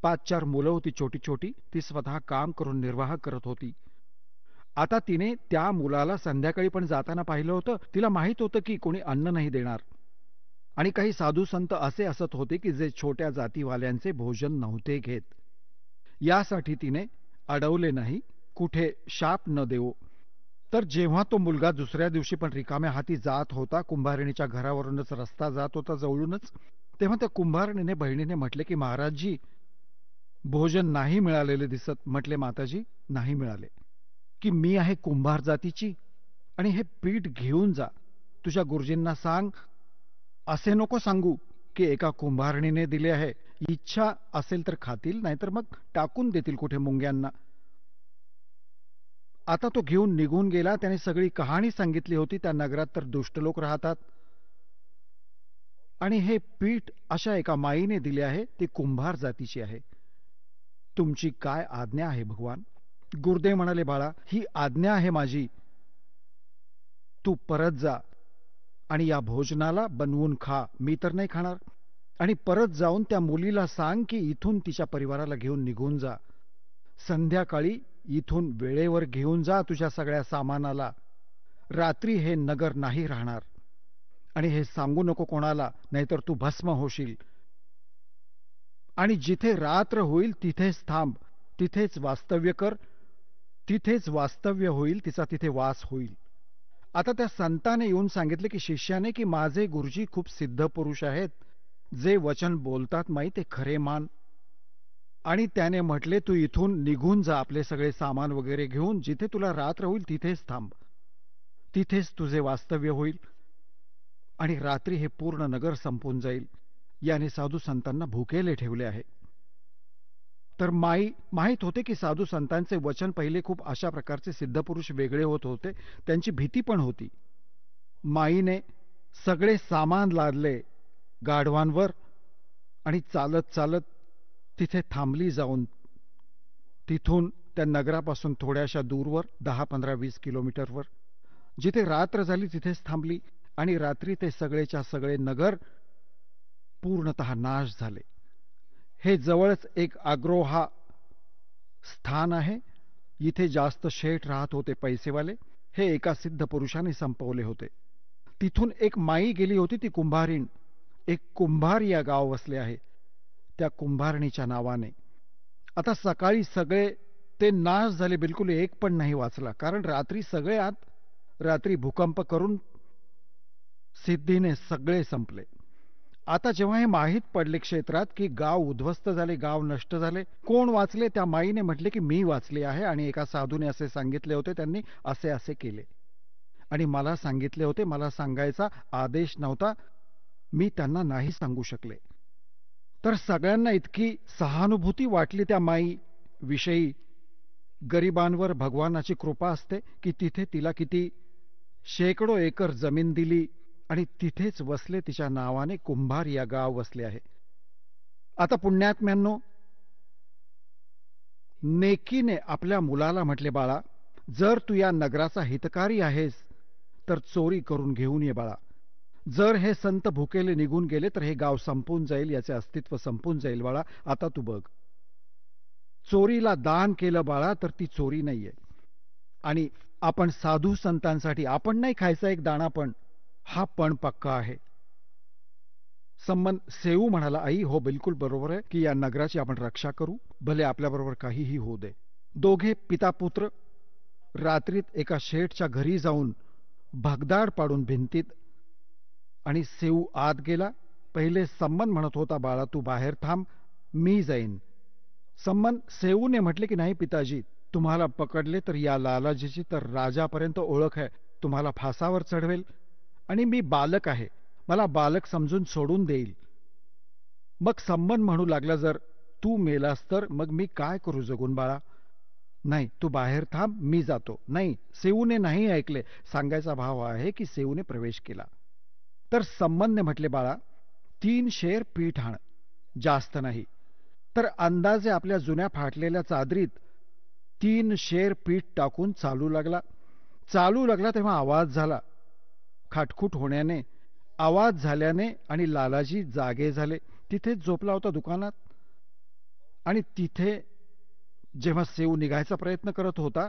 S4: 5-4 मुलं होती छोटी छोटी. ती स्वतः काम करून निर्वाह करत होती. आता तिने त्या मुलाला संध्याकाळी पण जाताना पाहिलं होतं. तिला माहित होतं की कोणी अन्न नाही देणार, आणि काही साधू संत असे असत होते की जे छोट्या जातीवाल्यांचे भोजन नव्हते घेत. यासाठी तिने अडवले नाही, कुठे शाप न देवो. तर जेव्हा तो मुलगा दुसऱ्या दिवशी पण रिकाम्या हाती जात होता, कुंभारिणीच्या घरावरूनच रस्ता जात होता जवळूनच, तेव्हा त्या कुंभारिणीने बहिणीने म्हटले की महाराजजी, भोजन नाही मिळालेले दिसत. म्हटले माताजी, नाही मिळाले की मी आहे कुंभार जातीची, आणि हे पीठ घेऊन जा, तुझ्या गुरुजींना सांग. असे नको सांगू की एका कुंभारणीने दिले आहे, इच्छा असेल तर खातील, नाहीतर मग टाकून देतील कुठे मुंग्यांना. आता तो घेऊन निघून गेला. त्याने सगळी कहाणी सांगितली होती. त्या नगरात तर दुष्ट लोक राहतात, आणि हे पीठ अशा एका माईने दिले आहे, ती कुंभार जातीची आहे. तुमची काय आज्ञा आहे भगवान? गुरुदेव म्हणाले, बाळा, ही आज्ञा आहे माझी. तू परत जा आणि या भोजनाला बनवून खा. मी तर नाही खाणार. आणि परत जाऊन त्या मुलीला सांग की इथून तिच्या परिवाराला घेऊन निघून जा. संध्याकाळी इथून वेळेवर घेऊन जा तुझ्या सगळ्या सामानाला. रात्री हे नगर नाही राहणार, आणि हे सांगू नको कोणाला, नाहीतर तू भस्म होशील. आणि जिथे रात्र होईल तिथेच थांब, तिथेच वास्तव्य कर, तिथेच वास्तव्य होईल, तिचा तिथे वास होईल. आता त्या संताने येऊन सांगितले की शिष्याने की माझे गुरुजी खूप सिद्ध पुरुष आहेत, जे वचन बोलतात माई ते खरे मान. आणि त्याने म्हटले तू इथून निघून जा आपले सगळे सामान वगैरे घेऊन, जिथे तुला रात्र होईल तिथेच थांब, तिथेच तुझे वास्तव्य होईल. आणि रात्री हे पूर्ण नगर संपून जाईल याने साधू संतांना भुकेले ठेवले आहे. तर माहीत होते की साधू संतांचे वचन पहिले खूप अशा प्रकारचे सिद्धपुरुष वेगळे होत होते. त्यांची भीती पण होती. माईने सगळे सामान लादले गाढवांवर आणि चालत चालत तिथे थांबली जाऊन. तिथून त्या नगरापासून थोड्याशा दूरवर 10, 15, 20 किलोमीटरवर जिथे रात्र झाली तिथेच थांबली. आणि रात्री ते सगळेच्या सगळे नगर पूर्णतः नाश झाले. हे जवळच एक आग्रोहा स्थान आहे. इथे जास्त शेठ राहत होते, पैसेवाले. हे एका सिद्ध पुरुषाने संपवले होते. तिथून एक माई गेली होती, ती कुंभारीण. एक कुंभार या गाव वसले आहे, त्या कुंभारणीच्या नावाने. आता सकाळी सगळे ते नाश झाले, बिलकुल एक पण नाही वाचला. कारण रात्री सगळे रात्री भूकंप करून सिद्धीने सगळे संपले. आता जेव्हा हे माहीत पडले क्षेत्रात की गाव उद्ध्वस्त झाले, गाव नष्ट झाले, कोण वाचले? त्या माईने म्हटले की मी वाचले आहे. आणि एका साधूने असे सांगितले होते, त्यांनी असे असे केले आणि मला सांगितले होते. मला सांगायचा आदेश नव्हता, मी त्यांना नाही सांगू शकले. तर सगळ्यांना इतकी सहानुभूती वाटली त्या माई विषयी. गरिबांवर भगवानाची कृपा असते की तिथे तिला किती शेकडो एकर जमीन दिली आणि तिथेच वसले. तिच्या नावाने कुंभार या गाव वसले आहे. आता पुण्यात्म्यांनो, नेकीने आपल्या मुलाला म्हटले, बाळा, जर तू या नगराचा हितकारी आहेस तर चोरी करून घेऊन ये बाळा. जर हे संत भुकेले निघून गेले तर हे गाव संपून जाईल, याचे अस्तित्व संपून जाईल बाळा. आता तू बघ, चोरीला दान केलं बाळा तर ती चोरी नाहीये. आणि आपण साधू संतांसाठी आपण नाही खायचा एक दाणा पण, हा पण पक्का आहे. संबंध सेऊ म्हणाला, आई हो बिलकुल बरोबर आहे की या नगराची आपण रक्षा करू, भले आपल्याबरोबर काहीही होऊ दे. दोघे पिता पुत्र रात्रीत एका शेठच्या घरी जाऊन भगदाड पाडून भिंतीत. आणि सेऊ आत गेला. पहिले संबंध म्हणत होता, बाळा तू बाहेर थांब, मी जाईन. संबंध सेऊने म्हटले की नाही पिताजी, तुम्हाला पकडले तर या लालाजीची तर राजापर्यंत ओळख आहे, तुम्हाला फासावर चढवेल. आणि मी बालक आहे, मला बालक समजून सोडून देईल. मग संबंध म्हणू लागला, जर तू मेलास तर मग मी काय करू जगून बाळा. नाही, तू बाहेर थांब, मी जातो. नाही, सेऊने नाही ऐकले. सांगायचा भाव आहे की सेऊने प्रवेश केला. तर संबंधने म्हटले, बाळा 3 शेर पीठ आण, जास्त नाही. तर अंदाजे आपल्या जुन्या फाटलेल्या चादरीत 3 शेर पीठ टाकून चालू लागला. तेव्हा आवाज झाला. खाटखूट होण्याने, आवाज झाल्याने आणि लालाजी जागे झाले. तिथेच झोपला होता दुकानात. आणि तिथे जेव्हा सेऊ निघायचा प्रयत्न करत होता,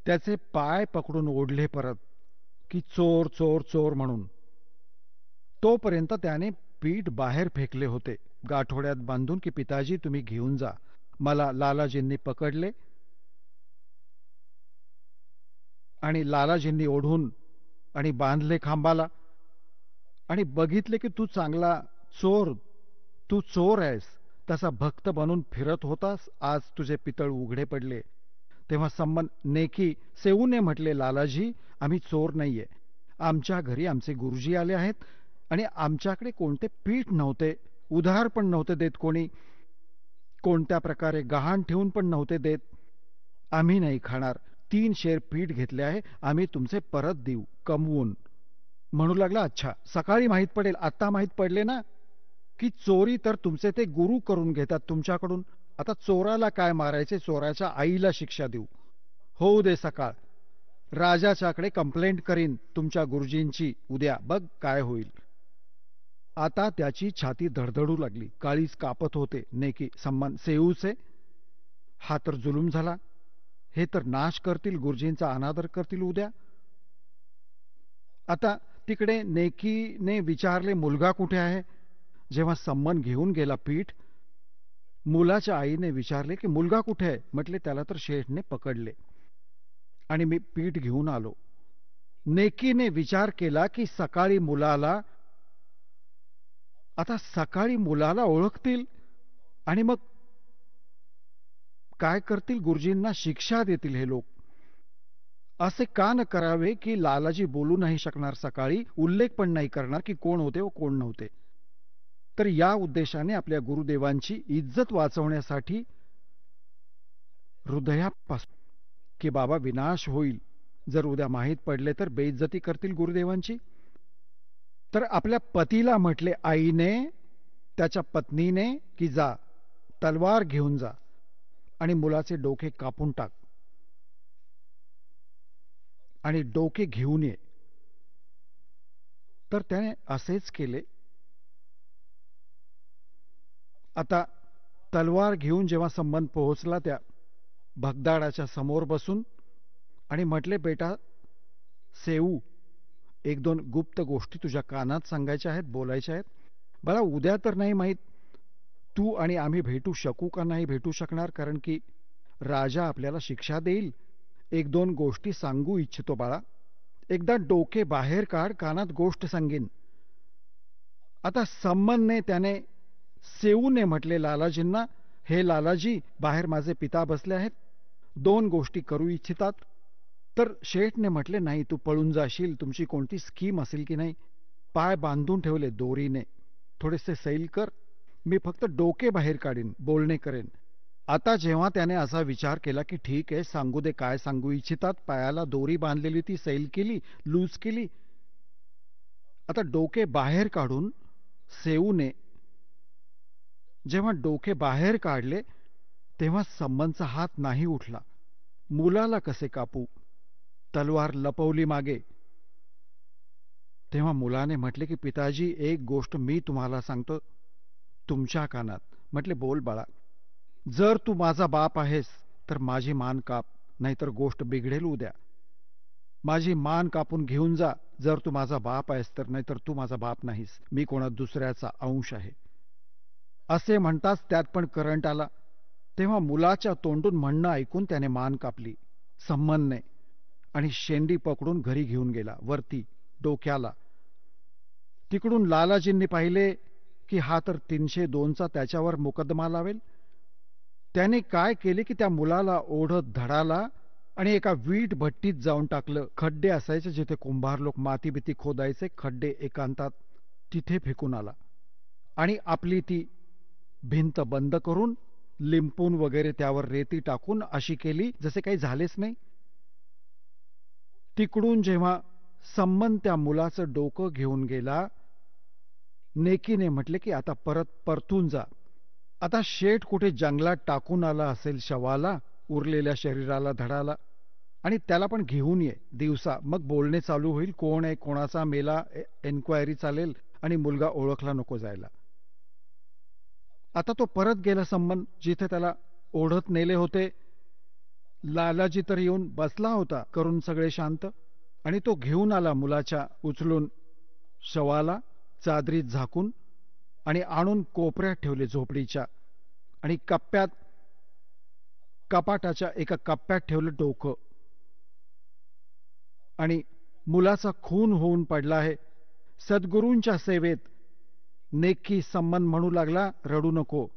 S4: त्याचे पाय पकडून ओढले परत की चोर चोर चोर म्हणून. तोपर्यंत त्याने पीठ बाहेर फेकले होते गाठोड्यात बांधून की पिताजी तुम्ही घेऊन जा. मला लालाजींनी पकडले आणि लालाजींनी ओढून आणि बांधले खांबाला आणि बघितले की तू चांगला चोर, तू चोर आहेस, तसा भक्त बनून फिरत होतास, आज तुझे पितळ उघडे पडले. तेव्हा संबंध नेकी सेऊने म्हटले, लालाजी आम्ही चोर नाहीये, आमच्या घरी आमचे गुरुजी आले आहेत आणि आमच्याकडे कोणते पीठ नव्हते, उधार पण नव्हते देत कोणी, कोणत्या प्रकारे गहाण ठेवून पण नव्हते देत. आम्ही नाही खाणार, 3 शेर पीठ घेतले आहे, आम्ही तुमचे परत देऊ कमवून. म्हणू लागला, अच्छा सकाळी माहीत पडेल. आता माहीत पडले ना की चोरी तर तुमचे ते गुरु करून घेतात तुमच्याकडून. आता चोराला काय मारायचे, चोराच्या आईला शिक्षा देऊ. होऊ दे सकाळ, राजाच्याकडे कंप्लेंट करीन तुमच्या गुरुजींची, उद्या बघ काय होईल. आता त्याची छाती धडधडू लागली, काळीच कापत होते. नेकी संबंध सेऊचे, हा तर जुलूम झाला, हे तर नाश करतील, गुरुजींचा अनादर करतील उद्या. आता तिकडे नेकीने विचारले, मुलगा कुठे आहे. जेव्हा संबंध घेऊन गेला पीठ, मुलाच्या आईने विचारले की मुलगा कुठे आहे. म्हटले त्याला तर शेठने पकडले आणि मी पीठ घेऊन आलो. नेकीने विचार केला की सकाळी मुलाला, आता सकाळी मुलाला ओळखतील आणि मग काय करतील, गुरुजींना शिक्षा देतील हे लोक. असे का न करावे की लालाजी बोलू नाही शकणार, सकाळी उल्लेख पण नाही करणार की कोण होते व कोण नव्हते. तर या उद्देशाने आपल्या गुरुदेवांची इज्जत वाचवण्यासाठी हृदयापासून की बाबा विनाश होईल, जर उद्या माहीत पडले तर बेइज्जती करतील गुरुदेवांची. तर आपल्या पतीला म्हटले आईने, त्याच्या पत्नीने, की जा तलवार घेऊन जा आणि मुलाचे डोके कापून टाक आणि डोके घेऊन ये. तर त्याने असेच केले. आता तलवार घेऊन जेव्हा संबंध पोहोचला त्या भगदाडाच्या समोर बसून आणि म्हटले, बेटा सेऊ, एक दोन गुप्त गोष्टी तुझ्या कानात सांगायच्या आहेत, बोलायच्या आहेत. मला उद्या तर नाही माहीत तू आणि आम्ही भेटू शकू का नाही भेटू शकणार, कारण की राजा आपल्याला शिक्षा देईल. एक दोन गोष्टी सांगू इच्छितो बाळा. एकदा डोके बाहेर काढ, कानात गोष्ट सांगेन. आता संबंधने त्याने सेऊने म्हटले लालाजींना, हे लालाजी, बाहेर माझे पिता बसले आहेत, दोन गोष्टी करू इच्छितात. तर शेठने म्हटले, नाही तू पळून जाशील, तुमची कोणती स्कीम असेल की नाही. पाय बांधून ठेवले दोरीने, थोडेसे सैल कर, मी फक्त डोके बाहेर काढीन, बोलणे करेन. आता जेव्हा त्याने असा विचार केला की ठीक आहे, सांगू दे काय सांगू इच्छितात, पायाला दोरी बांधलेली ती सैल केली, लूज केली. आता डोके बाहेर काढून सेऊने जेव्हा डोके बाहेर काढले तेव्हा संबंधचा हात नाही उठला. मुलाला कसे कापू, तलवार लपवली मागे. तेव्हा मुलाने म्हटले की पिताजी, एक गोष्ट मी तुम्हाला सांगतो तुमच्या कानात. म्हटले, बोल बाळा. जर तू माझा बाप आहेस तर माझी मान काप, नाहीतर गोष्ट बिघडेल उद्या. माझी मान कापून घेऊन जा जर तू माझा बाप आहेस तर, नाहीतर तू माझा बाप नाहीस, मी कोणा दुसऱ्याचा अंश आहे. असे म्हणताच त्यात पण करंट आला. तेव्हा मुलाच्या तोंडून म्हणणं ऐकून त्याने मान कापली संबंधने आणि शेंडी पकडून घरी घेऊन गेला वरती डोक्याला. तिकडून लालाजींनी पाहिले की हा तर 302चा त्याच्यावर मुकदमा लावेल. त्याने काय केले की त्या मुलाला ओढत धडाला आणि एका वीट भट्टीत जाऊन टाकलं. खड्डे असायचे जिथे कुंभार लोक माती बिती खोदायचे, खड्डे एकांतात, तिथे फेकून आला आणि आपली ती भिंत बंद करून लिंपून वगैरे त्यावर रेती टाकून अशी केली जसे काही झालेच नाही. तिकडून जेव्हा संबंध त्या मुलाचं डोकं घेऊन गेला, नेकीने म्हटले की आता परतून जा. आता शेठ कुठे जंगलात टाकून आला असेल शवाला, उरलेल्या शरीराला धडाला, आणि त्याला पण घेऊन ये दिवसा, मग बोलणे चालू होईल, कोण आहे कोणाचा मेला, एन्क्वायरी चालेल आणि मुलगा ओळखला नको जायला. आता तो परत गेला संबंध जिथे त्याला ओढत नेले होते. लालाजी तर येऊन बसला होता करून सगळे शांत, आणि तो घेऊन आला मुलाच्या उचलून शवाला, चादरीत झाकून आणि आणून कोपऱ्यात ठेवले झोपडीच्या, आणि कपाटाच्या एका कप्प्यात ठेवलं डोकं. आणि मुलाचा खून होऊन पडला आहे. सद्गुरूंच्या सेवेत नेकी संबंध म्हणू लागला, रडू नको,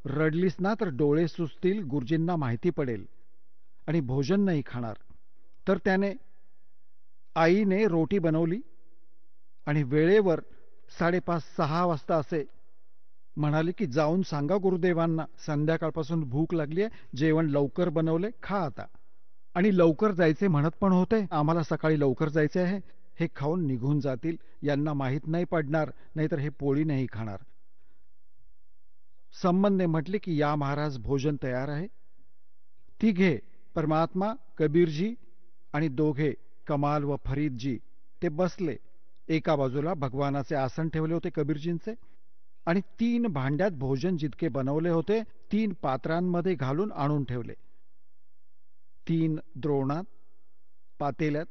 S4: रडलीस ना तर डोळे सुचतील, गुरुजींना माहिती पडेल आणि भोजन नाही खाणार. तर त्याने आईने रोटी बनवली आणि वेळेवर 5:30-6 वाजता असे म्हणाले की जाऊन सांगा गुरुदेवांना संध्याकाळपासून भूक लागली आहे, जेवण लवकर बनवले, खा आता. आणि लवकर जायचे म्हणत पण होते, आम्हाला सकाळी लवकर जायचे आहे, हे खाऊन निघून जातील, यांना माहीत नाही पडणार, नाहीतर हे पोळी नाही खाणार. संबंधने म्हटले की या महाराज, भोजन तयार आहे. तिघे परमात्मा, कबीरजी आणि दोघे कमाल व फरीदजी ते बसले. एका बाजूला भगवानाचे आसन ठेवले होते कबीरजींचे, आणि 3 भांड्यात भोजन जितके बनवले होते 3 पात्रांमध्ये घालून आणून ठेवले. 3 द्रोणात, पातेल्यात.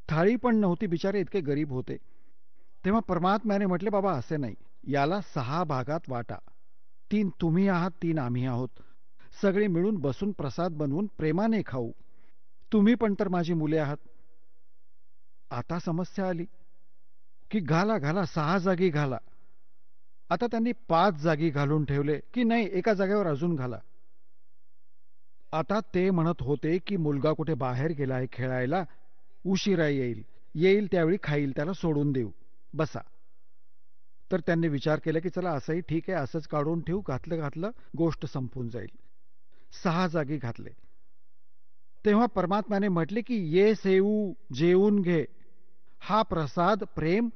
S4: थाळी पण नव्हती, बिचारे इतके गरीब होते. तेव्हा परमात्म्याने म्हटले, बाबा असे नाही, याला 6 भागात वाटा. 3 तुम्ही आहात, 3 आम्ही आहोत, सगळे मिळून बसून प्रसाद बनवून प्रेमाने खाऊ. तुम्ही पण तर माझी मुले आहात. आता समस्या आली की घाला 6 जागी घाला. आता त्यांनी 5 जागी घालून ठेवले की नाही, एका जागेवर अजून घाला. आता ते म्हणत होते की मुलगा कुठे बाहेर गेलाय खेळायला, उशिरा येईल त्यावेळी खाईल, त्याला सोडून देऊ, बसा. तर त्यांनी विचार केला की चला असंही ठीक आहे, असंच काढून ठेवू, घातलं गोष्ट संपून जाईल. 6 जागी घातले. तेव्हा परमात्म्याने म्हटले की ये सेऊ, जेवून घे. हा प्रसाद प्रेम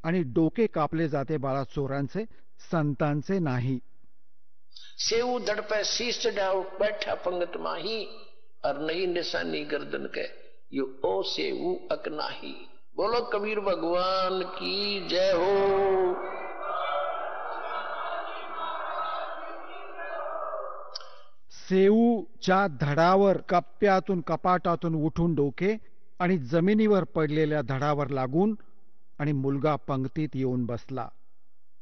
S4: आणि डोके कापले जाते बाळा चोरांचे, संतांचे नाही.
S2: सेऊ धड़ पे शीश चढ़ाओ, बैठा पंगत माही, और नई निशानी गर्दन के, यो ओ सेऊ अकनाही. बोलो कबीर भगवान की जय हो.
S4: सेऊच्या धडावर कप्प्यातून कपाटातून उठून डोके आणि जमिनीवर पडलेल्या धडावर लागून आणि मुलगा पंक्तीत येऊन बसला.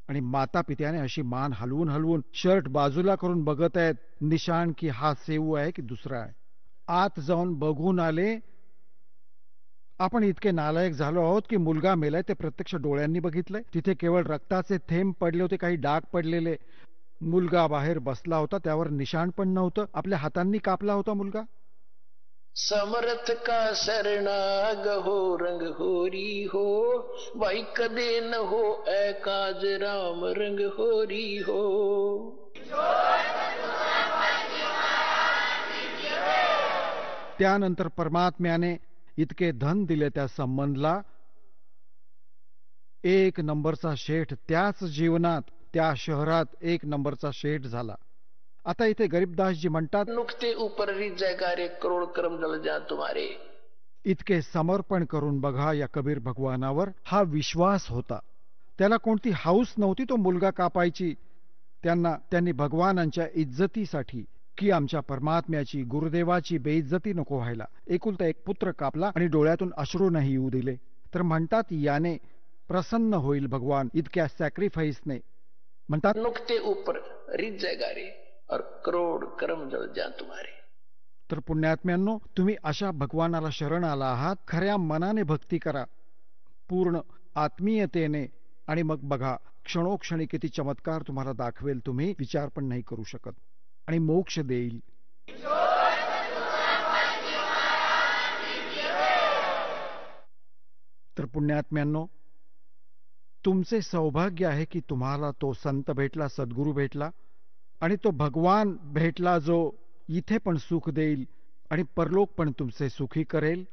S4: आणि माता पित्याने अशी मान हलवून हलवून शर्ट बाजूला करून बघत आहेत, निशाण की हा सेऊ आहे की दुसरा आहे. आत जाऊन बघून आले. आपण इतके नालायक झालो आहोत की मुलगा मेलाय ते प्रत्यक्ष डोळ्यांनी बघितलंय. तिथे केवळ रक्ताचे थेंब पडले होते, काही डाग पडलेले. मुलगा बाहेर बसला होता, त्यावर निशाण पण नव्हतं. आपल्या हातांनी कापला होता मुलगा.
S2: समर्थ का शरणाग हो, रंग होरी हो, भाई कदे न हो ऐ काज राम, रंग होरी हो.
S4: त्यानंतर परमात्म्याने इतके धन दिले त्या संबंधला. 1 नंबरचा शेठ त्याच जीवनात, त्या शहरात 1 नंबरचा शेठ झाला. आता इथे गरीबदासजी म्हणतात,
S2: नुकते ऊपर रिज जाएगा रे, करोड कर्म जल जा तुम्हारे.
S4: इतके समर्पण करून बघा या कबीर भगवानावर. हा विश्वास होता, त्याला कोणती हौस नव्हती तो मुलगा कापायची. त्यांनी भगवानांच्या इज्जतीसाठी की आमच्या परमात्म्याची, गुरुदेवाची बेइज्जती नको व्हायला, एकुलता एक पुत्र कापला आणि डोळ्यातून अश्रू नाही येऊ दिले. तर म्हणतात याने प्रसन्न होईल भगवान इतक्या सॅक्रिफाईसने. म्हणतात
S2: नुकते ऊपर रिज जाएगा रे, और करोड कर्म जल जा तुम्हारे.
S4: तर पुण्यात्म्यांनो, तुम्ही अशा भगवानाला शरण आला आहात, खऱ्या मनाने भक्ती करा, पूर्ण आत्मीयतेने, आणि मग बघा क्षणोक्षणी किती चमत्कार तुम्हाला दाखवेल, तुम्ही विचार पण नाही करू शकत, आणि मोक्ष देईल. तर पुण्यात्म्यांनो, तुमचे सौभाग्य आहे की तुम्हाला तो संत भेटला, सद्गुरू भेटला, आणि तो भगवान भेटला जो इथे पण सुख देईल आणि परलोक पण तुमचे सुखी करेल.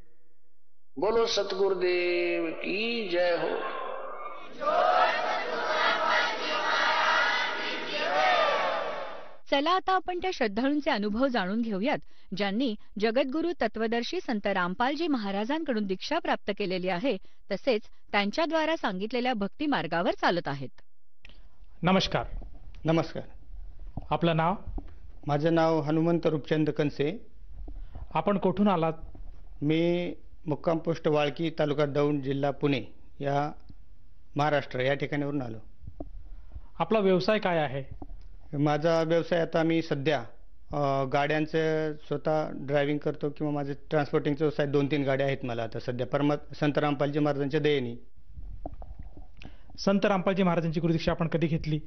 S2: बोलो सतगुरुदेव की जय हो.
S1: चला आता आपण त्या श्रद्धाळूंचे अनुभव जाणून घेऊयात, ज्यांनी जगद्गुरू तत्वदर्शी संत रामपालजी महाराजांकडून दीक्षा प्राप्त केलेली आहे, तसेच त्यांच्याद्वारा सांगितलेल्या भक्ती मार्गावर चालत आहेत.
S5: नमस्कार.
S6: नमस्कार.
S5: आपलं नाव?
S6: माझं नाव हनुमंत रूपचंद कनसे.
S5: आपण कुठून आलात?
S6: मी मुक्काम पोस्ट वाळकी, तालुका दौंड, जिल्हा पुणे, या महाराष्ट्र या ठिकाणावरून आलो.
S5: आपला व्यवसाय काय आहे?
S6: माझा व्यवसाय आता मी सध्या गाड्यांचं स्वतः ड्रायव्हिंग करतो, किंवा माझं ट्रान्सपोर्टिंगचा व्यवसाय 2-3 गाड्या आहेत मला आता सध्या, संत रामपालजी महाराजांच्या दयेने.
S5: संत रामपालजी महाराजांची गुरुदीक्षा आपण कधी घेतली?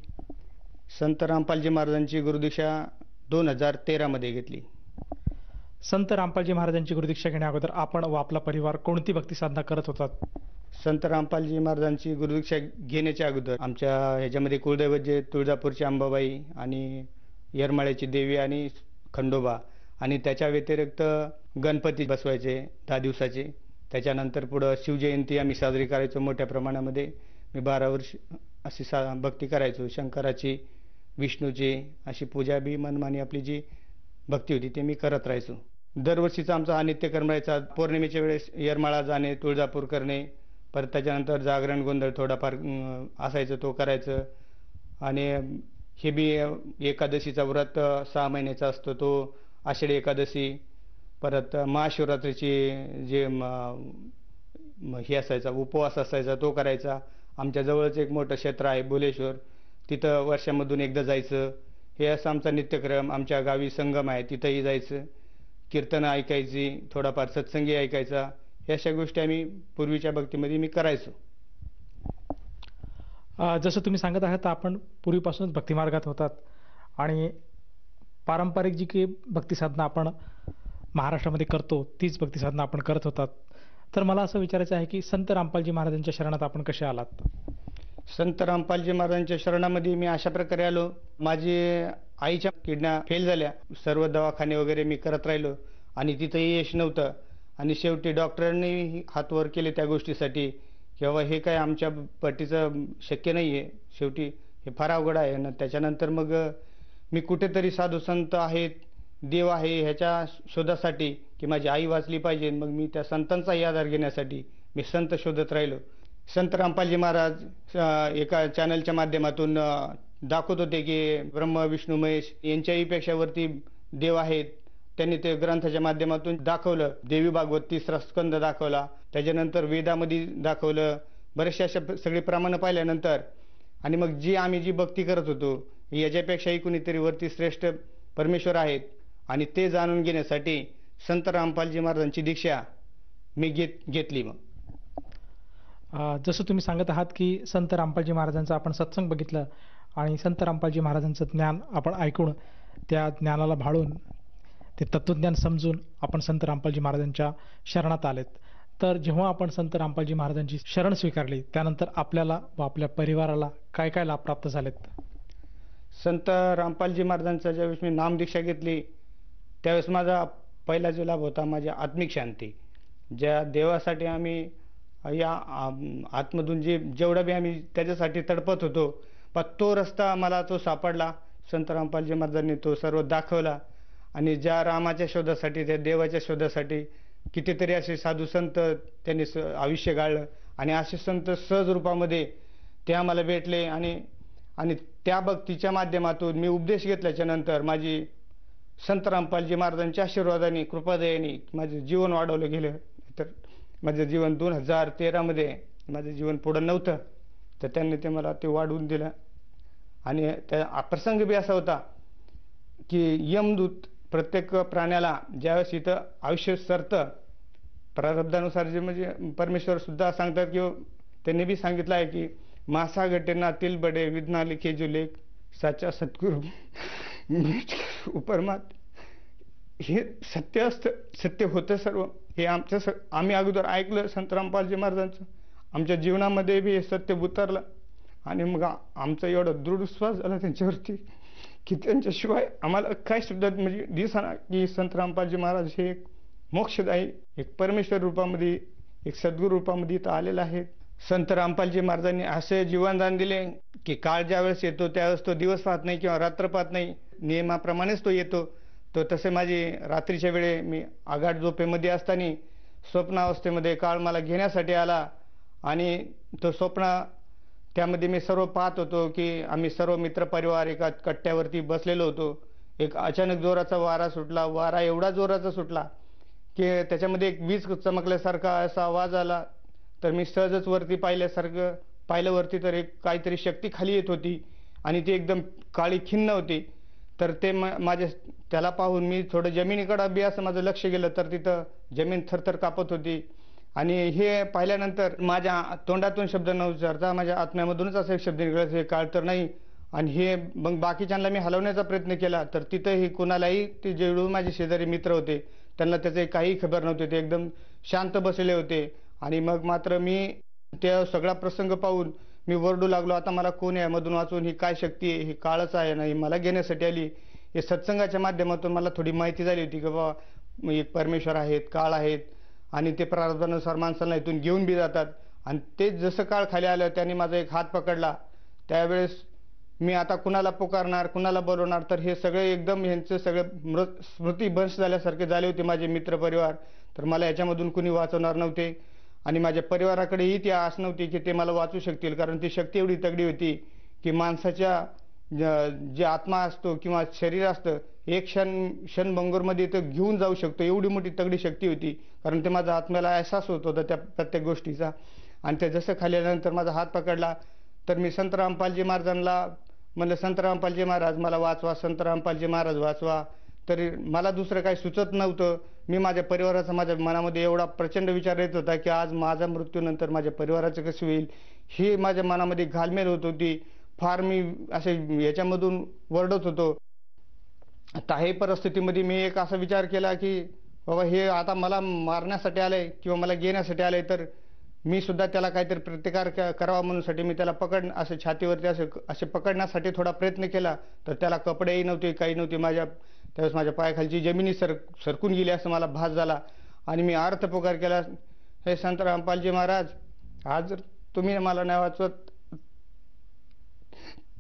S6: संत रामपालजी महाराजांची गुरुदीक्षा 2013 मध्ये घेतली.
S5: संत रामपालजी महाराजांची गुरुदीक्षा घेण्या अगोदर आपण व आपला परिवार कोणती भक्ती साधना करत होतात?
S6: संत रामपालजी महाराजांची गुरुदीक्षा घेण्याच्या अगोदर आमच्या ह्याच्यामध्ये कुलदैवत जे तुळजापूरची अंबाबाई आणि येरमाळ्याची देवी आणि खंडोबा, आणि त्याच्या व्यतिरिक्त गणपती बसवायचे 10 दिवसाचे. त्याच्यानंतर पुढं शिवजयंती आम्ही साजरी करायचो मोठ्या प्रमाणामध्ये. मी 12 वर्ष अशी भक्ती करायचो. शंकराची, विष्णूची अशी पूजा बी मनमानी आपली जी भक्ती होती ते मी करत राहायचो. दरवर्षीचा आमचा हा नित्यकर्म राहायचा. पौर्णिमेच्या वेळेस येरमाळा जाणे, तुळजापूर करणे, परत त्याच्यानंतर जागरण गोंधळ थोडाफार असायचं तो करायचं. आणि हे बी एकादशीचा व्रत 6 महिन्याचा असतो तो, आषाढी एकादशी, परत महाशिवरात्रीची जे हे असायचा उपवास असायचा तो करायचा. आमच्या जवळच एक मोठं क्षेत्र आहे बोलेश्वर, तिथं वर्षामधून एकदा जायचं. हे असं आमचा नित्यक्रम. आमच्या गावी संगम आहे, तिथंही जायचं, कीर्तनं ऐकायची, थोडाफार सत्संगी ऐकायचा. ह्या अशा गोष्टी आम्ही पूर्वीच्या भक्तीमध्ये मी करायचो.
S5: जसं तुम्ही सांगत आहात आपण पूर्वीपासूनच भक्तिमार्गात होतात, आणि पारंपरिक जी काही भक्ती साधना आपण महाराष्ट्रामध्ये करतो तीच भक्ती साधना आपण करत होतात. तर मला असं विचारायचं आहे की संत रामपालजी महाराजांच्या शरणात आपण कसे आलात?
S6: संत रामपालजी महाराजांच्या शरणामध्ये मी अशा प्रकारे आलो, माझी आईच्या किडन्या फेल झाल्या, सर्व दवाखाने वगैरे मी करत राहिलो आणि तिथंही यश नव्हतं. आणि शेवटी डॉक्टरांनी हात वर केले त्या गोष्टीसाठी, किंवा हे काय आमच्या पटीचं शक्य नाही आहे, शेवटी हे फार अवघड आहे ना. त्याच्यानंतर मग मी कुठेतरी साधू संत आहेत, देव आहे ह्याच्या शोधासाठी, की माझी आई वाचली पाहिजे, मग मी त्या संतांचाही आधार घेण्यासाठी मी संत शोधत राहिलो. संत रामपालजी महाराज एका चॅनलच्या माध्यमातून दाखवत होते की ब्रह्म विष्णू महेश यांच्याही पेक्षा वरती देव आहेत. त्यांनी ते ग्रंथाच्या माध्यमातून दाखवलं. देवी भागवत 3रा स्कंद दाखवला, त्याच्यानंतर वेदामध्ये दाखवलं, बरेचसे अशा सगळे प्रमाणं पाहिल्यानंतर आणि मग आम्ही जी भक्ती करत होतो याच्यापेक्षाही कुणीतरी वरती श्रेष्ठ परमेश्वर आहेत आणि ते जाणून घेण्यासाठी संत रामपालजी महाराजांची दीक्षा मी घेतली. मग
S5: जसं तुम्ही सांगत आहात की संत रामपालजी महाराजांचा आपण सत्संग बघितलं आणि संत रामपालजी महाराजांचं ज्ञान आपण ऐकून त्या ज्ञानाला भाळून ते तत्वज्ञान समजून आपण संत रामपालजी महाराजांच्या शरणात आलेत. तर जेव्हा आपण संत रामपालजी महाराजांची शरण स्वीकारली त्यानंतर आपल्याला व आपल्या परिवाराला काय काय लाभ प्राप्त झालेत?
S6: संत रामपालजी महाराजांचा ज्यावेळेस मी नामदीक्षा घेतली त्यावेळेस माझा पहिला जो लाभ होता माझी आत्मिक शांती. ज्या देवासाठी आम्ही या आतमधून जेवढं बी आम्ही त्याच्यासाठी तडपत होतो, पण तो रस्ता मला तो सापडला. संत रामपालजी महाराजांनी तो सर्व दाखवला आणि ज्या रामाच्या शोधासाठी, त्या देवाच्या शोधासाठी कितीतरी असे साधू संत त्यांनी आयुष्य गाळलं आणि असे संत सहज रूपामध्ये ते आम्हाला भेटले आणि त्या भक्तीच्या माध्यमातून मी उपदेश घेतल्याच्या नंतर माझी संत रामपालजी महाराजांच्या आशीर्वादाने, कृपादयाने माझं जीवन वाढवलं गेलं. तर माझं जीवन 2013 मध्ये माझं जीवन पुढं नव्हतं, तर त्यांनी ते मला ते वाढवून दिलं. आणि त्या प्रसंग बी असा होता की यमदूत प्रत्येक प्राण्याला ज्यावेळेस इथं आयुष्य सरतं प्रारब्धानुसार, जे म्हणजे परमेश्वर सुद्धा सांगतात की त्यांनी बी सांगितलं आहे की मासा घटेना तिल बडे विधना लिखे जो लेख साचा सद्गुरू उपरमात. हे सत्य असतं, सत्य होतं सर्व. हे आम्ही अगोदर ऐकलं संत रामपालजी महाराजांचं, आमच्या जीवनामध्ये बी हे सत्य उतरलं आणि मग आमचा एवढा दृढ विश्वास झाला त्यांच्यावरती की त्यांच्याशिवाय आम्हाला काय सुद्धा म्हणजे दिसना की संत रामपालजी महाराज हे एक मोक्षदायी, एक परमेश्वर रूपामध्ये, एक सद्गुरू रूपामध्ये इथं आलेला आहे. संत रामपालजी महाराजांनी असे जीवनदान दिले की काळ ज्यावेळेस येतो त्यावेळेस तो दिवस पाहत नाही किंवा रात्र पाहत नाही, नियमाप्रमाणेच तो येतो. तो तसे माझी रात्रीच्या वेळे मी आगाढ झोपेमध्ये असताना स्वप्नावस्थेमध्ये काळ मला घेण्यासाठी आला आणि तो स्वप्न त्यामध्ये मी सर्व पाहत होतो की आम्ही सर्व मित्रपरिवार एका कट्ट्यावरती बसलेलो होतो. एक अचानक जोराचा वारा सुटला. वारा एवढा जोराचा सुटला की त्याच्यामध्ये एक वीज चमकल्यासारखा असा आवाज आला. तर मी सहजच वरती पाहिलं वरती तर एक काहीतरी शक्ती खाली येत होती आणि ती एकदम काळी खिन्न होती. तर ते त्याला पाहून मी थोडं जमिनीकडे बी असं माझं लक्ष गेलं तर तिथं जमीन थरथर कापत होती. आणि हे पाहिल्यानंतर माझ्या तोंडातून शब्द न उच्चारता माझ्या आत्म्यामधूनच असा एक शब्द निघाला, हे काळ तर नाही. आणि हे मग बाकीच्यांना मी हलवण्याचा प्रयत्न केला तर तिथंही कुणालाही, ते जेवढे माझे शेजारी मित्र होते त्यांना त्याचे काही खबर नव्हते, ते एकदम शांत बसलेले होते. आणि मग मात्र मी त्या सगळा प्रसंग पाहून मी वरडू लागलो, आता मला कोण आहे मधून वाचून, ही काय शक्ती आहे, ही काळच आहे ना, ही मला घेण्यासाठी आली. हे सत्संगाच्या माध्यमातून मला थोडी माहिती झाली होती की बाबा एक परमेश्वर आहेत, काळ आहेत आणि ते प्रारब्धानुसार माणसांना इथून घेऊन बी जातात. आणि ते जसं काळ खाली आलं त्याने माझा एक हात पकडला. त्यावेळेस मी आता कुणाला पुकारणार, कुणाला बोलवणार, तर हे सगळे एकदम ह्यांचे सगळे स्मृतीभ्रंश झाल्यासारखे झाले होते माझे मित्रपरिवार. तर मला याच्यामधून कुणी वाचवणार नव्हते आणि माझ्या परिवाराकडेही ती आस नव्हती की ते मला वाचू शकतील, कारण ती शक्ती एवढी तगडी होती की माणसाच्या जे आत्मा असतो किंवा शरीर असतं एक क्षणभंगूरमध्ये ते घेऊन जाऊ शकतो, एवढी मोठी तगडी शक्ती होती. कारण ते माझ्या आत्म्याला अहसास होत होता त्या प्रत्येक गोष्टीचा. आणि ते जसं खाली आल्यानंतर माझा हात पकडला तर मी संत रामपालजी महाराजांना म्हणलं, संत रामपालजी महाराज मला वाचवा, संत रामपालजी महाराज वाचवा. तरी मला दुसरं काही सुचत नव्हतं. मी माझ्या परिवाराचा, माझ्या मनामध्ये एवढा प्रचंड विचार येत होता की आज माझ्या मृत्यूनंतर माझ्या परिवाराचं कसं होईल, ही माझ्या मनामध्ये घालमेल होत होती. फार मी असे याच्यामधून वरडत होतो. त्याही परिस्थितीमध्ये मी एक असा विचार केला की बाबा हे आता मला मारण्यासाठी आलंय किंवा मला घेण्यासाठी आलंय, तर मी सुद्धा त्याला काहीतरी प्रतिकार करावा म्हणूनसाठी मी त्याला असं छातीवरती असे पकडण्यासाठी थोडा प्रयत्न केला. तर त्याला कपडेही नव्हते, काही नव्हते. त्यावेळेस माझ्या पायाखालची जमिनी सरकून गेली असं मला भास झाला. आणि मी अर्थपुकार केला, हे संत रामपालजी महाराज, आज जर तुम्ही मला नाही वाचवत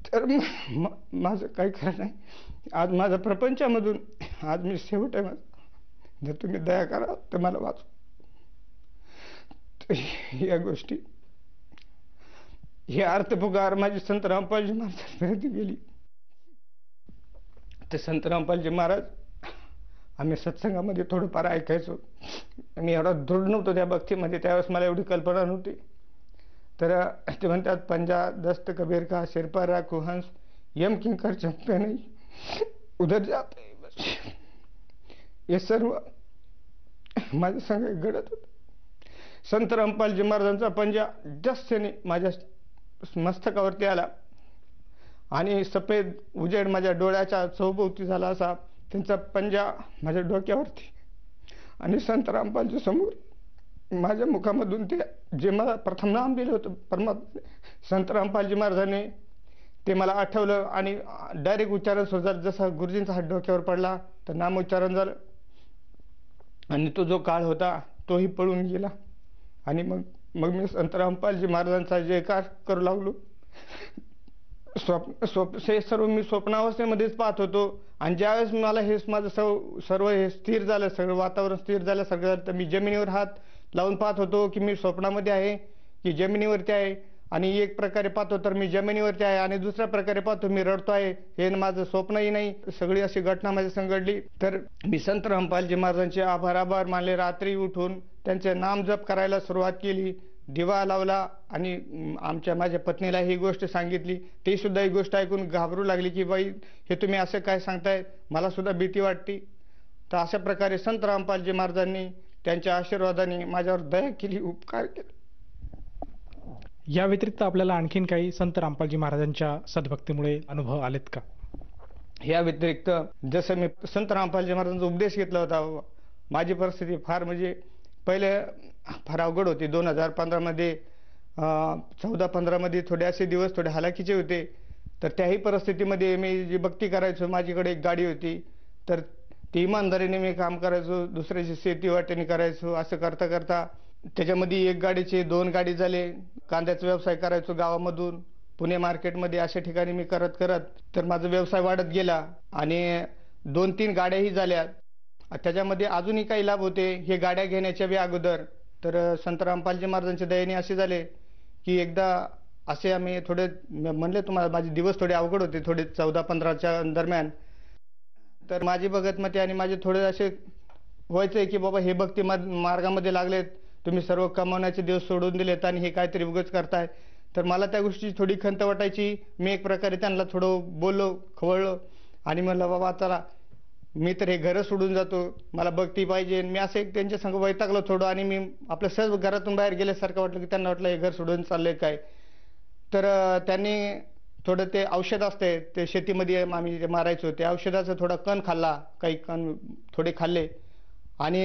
S6: तर माझं काही खरं नाही. आज माझ्या प्रपंचामधून आज मी शेवट आहे माझा. जर तुम्ही दया करा तर मला वाचवा. या गोष्टी, हे अर्थपुकार माझी संत रामपालजी महाराजांपर्यंत गेली. ते संत रामपालजी महाराज आम्ही सत्संगामध्ये थोडंफार ऐकायचो. मी एवढा दृढ नव्हतो त्या भक्तीमध्ये, त्यावेळेस मला एवढी कल्पना नव्हती. तर ते म्हणतात, पंजा दस्त कबीर का शेरपा राखू हंस, यम किंकर चंपे नाही उधर जाते. हे सर्व माझ्या संग घडत होतं. संत रामपालजी महाराजांचा पंजा जस्सेने माझ्या मस्तकावरती आला आणि सफेद उजेड माझ्या डोळ्याच्या चौभोवती झाला असा त्यांचा पंजा माझ्या डोक्यावरती. आणि संत रामपालजी समोर माझ्या मुखामधून ते जे मला प्रथम नाम दिलं होतं परमात्मा संत रामपालजी महाराजांनी, ते मला आठवलं आणि डायरेक्ट उच्चारण सुरू झालं. जसा गुरुजींचा हात डोक्यावर पडला तर नामोच्चारण झालं आणि तो जो काळ होता तोही पळून गेला. आणि मग मी संत रामपालजी महाराजांचा जयकार करू लागलो. हे सर्व मी स्वप्नावस्थेमध्येच पाहत होतो. आणि ज्यावेळेस मला हे माझं सर्व हे स्थिर झालं, सगळं वातावरण स्थिर झालं, सगळं, तर मी जमिनीवर हात लावून पाहत होतो की मी स्वप्नामध्ये आहे की जमिनीवरती आहे. आणि एक प्रकारे पाहतो तर मी जमिनीवरती आहे आणि दुसऱ्या प्रकारे पाहतो मी रडतो आहे. हे माझं स्वप्नही नाही. सगळी अशी घटना माझ्या संग घडली. तर मी संत रामपालजी महाराजांचे आभार मानले. रात्री उठून त्यांचे नाम जप करायला सुरुवात केली, दिवा लावला आणि माझ्या पत्नीला ही गोष्ट सांगितली. ती सुद्धा ही गोष्ट ऐकून घाबरू लागली की बाई, हे तुम्ही असं काय सांगताय, मला सुद्धा भीती वाटते. तर अशा प्रकारे संत रामपालजी महाराजांनी त्यांच्या आशीर्वादाने माझ्यावर दया केली, उपकार केले.
S5: या व्यतिरिक्त आपल्याला आणखीन काही संत रामपालजी महाराजांच्या सद्भक्तीमुळे अनुभव आलेत का?
S6: या व्यतिरिक्त जसं मी संत रामपालजी महाराजांचा उपदेश घेतला होता, माझी परिस्थिती फार म्हणजे पहिले फार अवघड होती. 2015 मध्ये 14-15 मध्ये थोडे असे दिवस थोडे हालाकीचे होते. तर त्याही परिस्थितीमध्ये मी जी भक्ती करायचो, माझ्याकडे एक गाडी होती, तर ती इमानदारीने मी काम करायचो, दुसऱ्याची शेती वाटेने करायचो. असं करता करता त्याच्यामध्ये एक गाडीचे 2 गाडी झाले. कांद्याचा व्यवसाय करायचो गावामधून पुणे मार्केटमध्ये, अशा ठिकाणी मी करत तर माझा व्यवसाय वाढत गेला आणि 2-3 गाड्याही झाल्या. त्याच्यामध्ये अजूनही काही लाभ होते हे गाड्या घेण्याच्या वेळी अगोदर. तर संत रामपालजी महाराजांच्या दयेने असे झाले की एकदा असे आम्ही थोडे म्हणले तुम्हाला माझे दिवस थोडे अवघड होते, थोडे 14-15च्या दरम्यान. तर माझी भगतमती आणि माझे थोडे असे व्हायचंय की बाबा हे भक्ती मार्गामध्ये लागलेत, तुम्ही सर्व कमावण्याचे दिवस सोडून दिलेत आणि हे काहीतरी उगाच करताय. तर मला त्या गोष्टीची थोडी खंत वाटायची. मी एक प्रकारे त्यांना थोडं बोललो, खवळलो आणि म्हणलं बाबा चला, मी तर हे घर सोडून जातो, मला भक्ती पाहिजे. मी असं एक त्यांच्या संग वैतागलो थोडं आणि मी आपलं सहज घरातून बाहेर गेल्यासारखं वाटलं की त्यांना वाटलं हे घर सोडून चाललंय काय. तर त्यांनी थोडं ते औषध असते ते शेतीमध्ये आम्ही ते मारायचो, त्या औषधाचा थोडा कण खाल्ला, काही कण थोडे खाल्ले आणि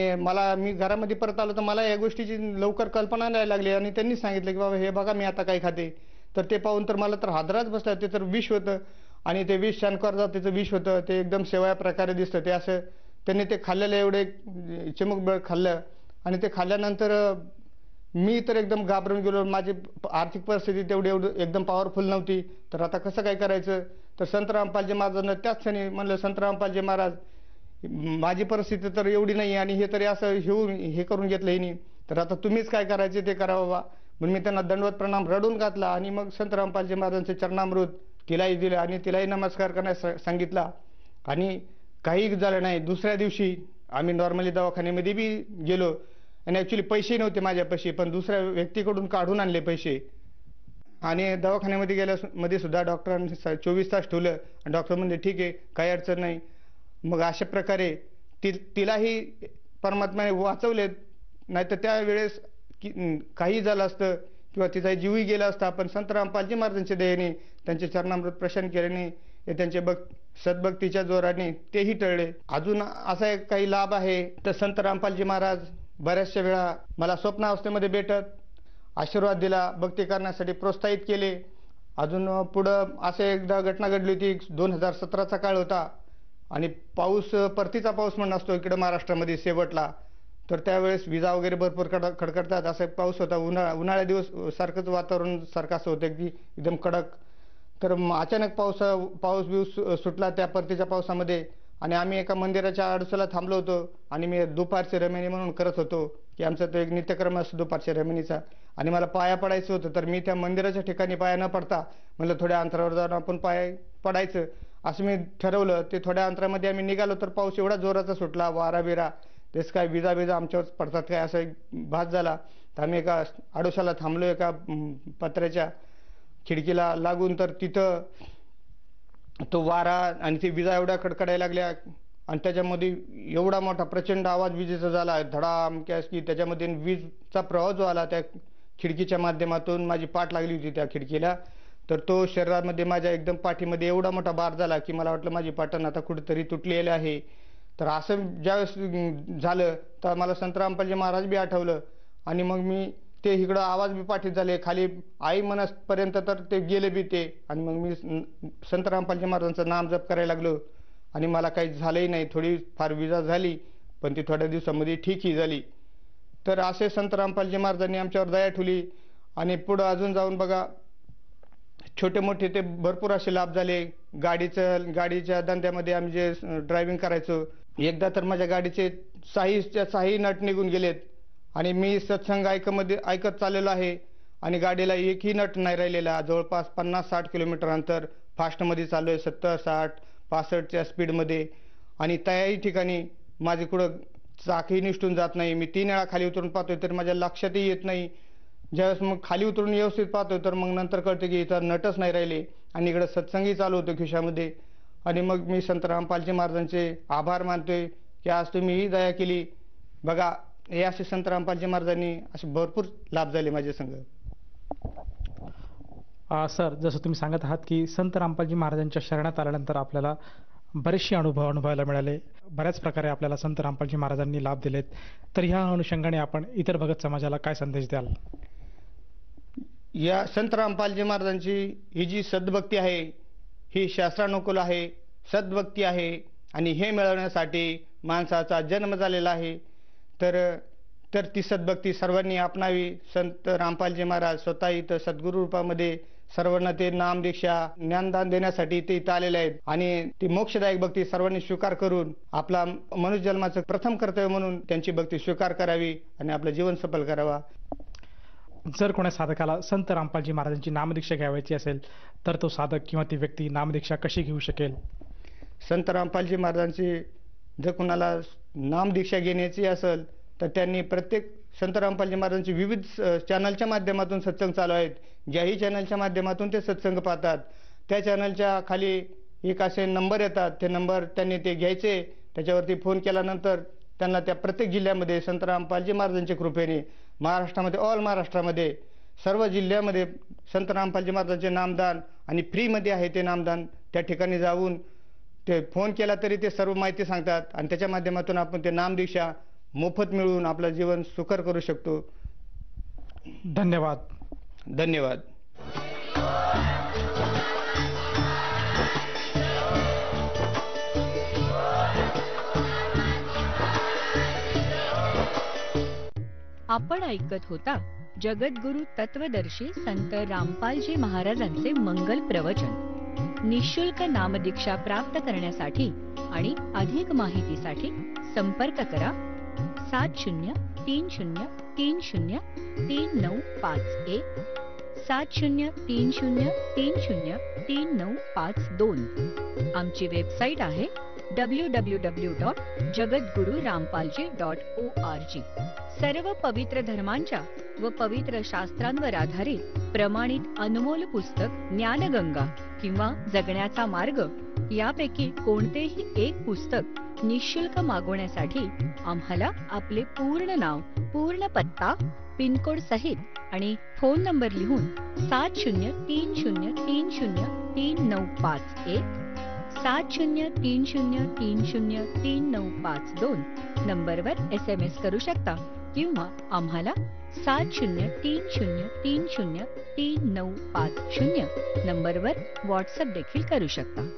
S6: मी घरामध्ये परत आलो तर मला या गोष्टीची लवकर कल्पना नाही लागली. आणि त्यांनी सांगितलं की बाबा हे बघा मी आता काय खाते. तर ते पाहून तर मला तर हादराच बसला. ते तर विष होतं आणि ते विष शानकर त्याचं विष होतं, ते एकदम शेवया प्रकारे दिसतं. ते असं त्यांनी ते खाल्लेलं एवढे चिमुकबळ खाल्लं आणि ते खाल्ल्यानंतर मी तर एकदम घाबरून गेलो. माझी आर्थिक परिस्थिती तेवढी एकदम पॉवरफुल नव्हती. तर आता कसं काय करायचं. तर संत रामपालजी महाराजांना त्याच क्षणी म्हणलं, संत रामपालजी महाराज, माझी परिस्थिती तर एवढी नाही आणि हे तरी असं हे करून घेतलं हिनी, तर आता तुम्हीच काय करायचे ते करा बाबा. म्हणून मी त्यांना दंडवत प्रणाम रडून घातला आणि मग संत रामपालजी महाराजांचे चरणामृत तिलाही दिले आणि तिलाही नमस्कार करण्यास सांगितला. आणि काही झालं नाही. दुसऱ्या दिवशी आम्ही नॉर्मली दवाखान्यामध्ये बी गेलो आणि ॲक्च्युली पैसे नव्हते माझ्यापाशी, पण दुसऱ्या व्यक्तीकडून काढून आणले पैसे. आणि दवाखान्यामध्ये गेल्यामध्ये सुद्धा डॉक्टरांनी 24 तास ठेवलं आणि डॉक्टर म्हणजे ठीक आहे, काही अडचण नाही. मग अशा प्रकारे तिलाही परमात्म्याने वाचवलेत. नाहीतर त्यावेळेस काही झालं असतं किंवा तिचा जीवही गेला असता. पण संत रामपालजी महाराजांच्या दयेने त्यांचे चरणामृत प्रशान केल्याने त्यांचे सद्भक्तीच्या जोराने तेही टळले. अजून असा एक काही लाभ आहे तर संत रामपालजी महाराज बऱ्याचशा वेळा मला स्वप्नावस्थेमध्ये भेटत, आशीर्वाद दिला, भक्ती करण्यासाठी प्रोत्साहित केले. अजून पुढं असं एकदा घटना घडली होती. 2017चा काळ होता आणि पाऊस, परतीचा पाऊस म्हणून असतो इकडे महाराष्ट्रामध्ये शेवटला, तर त्यावेळेस विजा वगैरे भरपूर खडखडतात. असा एक पाऊस होता. उन्हाळ्या दिवस सारखंच वातावरण सारखं असं होतं की एकदम कडक. तर अचानक पाऊस बिऊस सुटला त्या परतीच्या पावसामध्ये आणि आम्ही एका मंदिराच्या आडूसाला थांबलो होतो आणि मी दुपारची रमेणी म्हणून करत होतो की आमचा तो एक नित्यक्रम असतो दुपारच्या रमेणीचा, आणि मला पाया पडायचं होतं. तर मी त्या मंदिराच्या ठिकाणी पाया न पडता म्हणलं थोड्या अंतरावर जाऊन आपण पाया पडायचं असं मी ठरवलं. ते थोड्या अंतरामध्ये आम्ही निघालो तर पाऊस एवढा जोराचा सुटला, वारा बिरा, तेच काय विजा आमच्यावर पडतात काय असा एक भास झाला. तर आम्ही एका आडोशाला थांबलो एका पत्र्याच्या खिडकीला लागून. तर तिथं तो वारा आणि ती विजा एवढ्या कडकडायला लागल्या आणि त्याच्यामध्ये एवढा मोठा प्रचंड आवाज विजेचा झाला, धडाम कॅस की त्याच्यामध्ये वीजचा प्रवाह जो आला त्या खिडकीच्या माध्यमातून माझी पाठ लागली होती त्या खिडकीला. तर तो शरीरामध्ये माझ्या एकदम पाठीमध्ये एवढा मोठा बार झाला की मला वाटलं माझी पाटण आता कुठेतरी तुटलेली आहे. तर असं ज्यावेळेस झालं तर मला संत रामपालजी महाराज बी आठवलं आणि मग मी ते इकडं आवाज बी पाठीत झाले, खाली आई म्हणसपर्यंत तर ते गेले बी ते. आणि मग मी संत रामपालजी महाराजांचं नाम जप करायला लागलो आणि मला काही झालंही नाही. थोडी फार विजा झाली पण ती थोड्या दिवसामध्ये ठीकही झाली. तर असे संत रामपालजी महाराजांनी आमच्यावर दया ठेवली आणि पुढं अजून जाऊन बघा छोटे मोठे ते भरपूर असे लाभ झाले. गाडीच्या धंद्यामध्ये आम्ही जे ड्रायव्हिंग करायचो, एकदा तर माझ्या गाडीचे साही नट निघून गेलेत आणि मी सत्संग ऐकत चाललेलो आहे आणि गाडीला एकही नट नाही राहिलेला. जवळपास 50-60 किलोमीटर अंतर फास्टमध्ये चाललोय, 70-60-65च्या स्पीडमध्ये, आणि त्याही ठिकाणी माझे कुठं चाकही निष्ठून जात नाही. मी 3 वेळा खाली उतरून पाहतोय तर माझ्या लक्षातही येत नाही. ज्यावेळेस मग खाली उतरून व्यवस्थित पाहतोय तर मग नंतर कळतं की इथं नटच नाही राहिले आणि इकडं सत्संगही चालू होतं खिशामध्ये. आणि मग मी संत रामपालजी महाराजांचे आभार मानतोय की आज तुम्ही ही दया केली. बघा हे असे संत रामपालजी महाराजांनी असे भरपूर लाभ झाले माझ्या संग.
S5: सर, जसं तुम्ही सांगत आहात की संत रामपालजी महाराजांच्या शरणात आल्यानंतर आपल्याला बरेचसे अनुभव अनुभवायला मिळाले, बऱ्याच प्रकारे आपल्याला संत रामपालजी महाराजांनी लाभ दिलेत. तर ह्या अनुषंगाने आपण इतर भगत समाजाला काय संदेश द्याल?
S6: या संत रामपालजी महाराजांची ही जी सद्भक्ती आहे ही शास्त्रानुकूल आहे, सद्भक्ती आहे आणि हे मिळवण्यासाठी माणसाचा जन्म झालेला आहे. तर ती सद्भक्ती सर्वांनी अपनावी. संत रामपालजी महाराज स्वतः इथं सद्गुरू रूपामध्ये सर्वांना ते नामदीक्षा ज्ञानदान देण्यासाठी ते इथं आलेले आहेत आणि ती मोक्षदायक भक्ती सर्वांनी स्वीकार करून आपला मनुष्य जन्माचं प्रथम कर्तव्य म्हणून त्यांची भक्ती स्वीकार करावी आणि आपलं जीवन सफल करावा.
S5: जर कोणा साधकाला संत रामपालजी महाराजांची नामदीक्षा घ्यावायची असेल तर तो साधक किंवा ती व्यक्ती नामदीक्षा कशी घेऊ शकेल?
S6: संत रामपालजी महाराजांची जर कोणाला नामदीक्षा घेण्याची असेल तर त्यांनी प्रत्येक संत रामपालजी महाराजांची विविध चॅनलच्या माध्यमातून सत्संग चालू आहेत. ज्याही चॅनलच्या माध्यमातून ते सत्संग पाहतात त्या चॅनलच्या खाली एक असे नंबर येतात. ते नंबर त्यांनी ते घ्यायचे, त्याच्यावरती फोन केल्यानंतर त्यांना त्या प्रत्येक जिल्ह्यामध्ये संत रामपालजी महाराजांच्या कृपेने महाराष्ट्रामध्ये ऑल महाराष्ट्रामध्ये सर्व जिल्ह्यामध्ये संत रामपालजी महाराजांचे नामदान आणि फ्रीमध्ये आहे ते नामदान. त्या ठिकाणी जाऊन ते फोन केला तरी ते सर्व माहिती सांगतात आणि त्याच्या माध्यमातून आपण ते नामदीक्षा मोफत मिळवून आपलं जीवन सुकर करू शकतो.
S5: धन्यवाद.
S6: धन्यवाद.
S1: आपण ऐकत होता जगद्गुरु तत्वदर्शी संत रामपालजी महाराजांचे मंगल प्रवचन. निःशुल्क नामदीक्षा प्राप्त करण्यासाठी आणि अधिक माहितीसाठी संपर्क करा 7030303951 7030303952. आमची वेबसाईट आहे www.jagadgururampalji.org. सर्व पवित्र धर्मांच्या व पवित्र शास्त्रांवर आधारित प्रमाणित अनमोल पुस्तक ज्ञानगंगा किंवा जगण्याचा मार्ग यापैकी कोणतेही एक पुस्तक निःशुल्क मागवण्यासाठी आम्हाला आपले पूर्ण नाव, पूर्ण पत्ता, पिनकोड सहित आणि फोन नंबर लिहून 7030303951 7030303952 नंबरवर SMS करू शकता किंवा आम्हाला 7030303950 नंबरवर व्हॉट्सअप देखील करू शकता.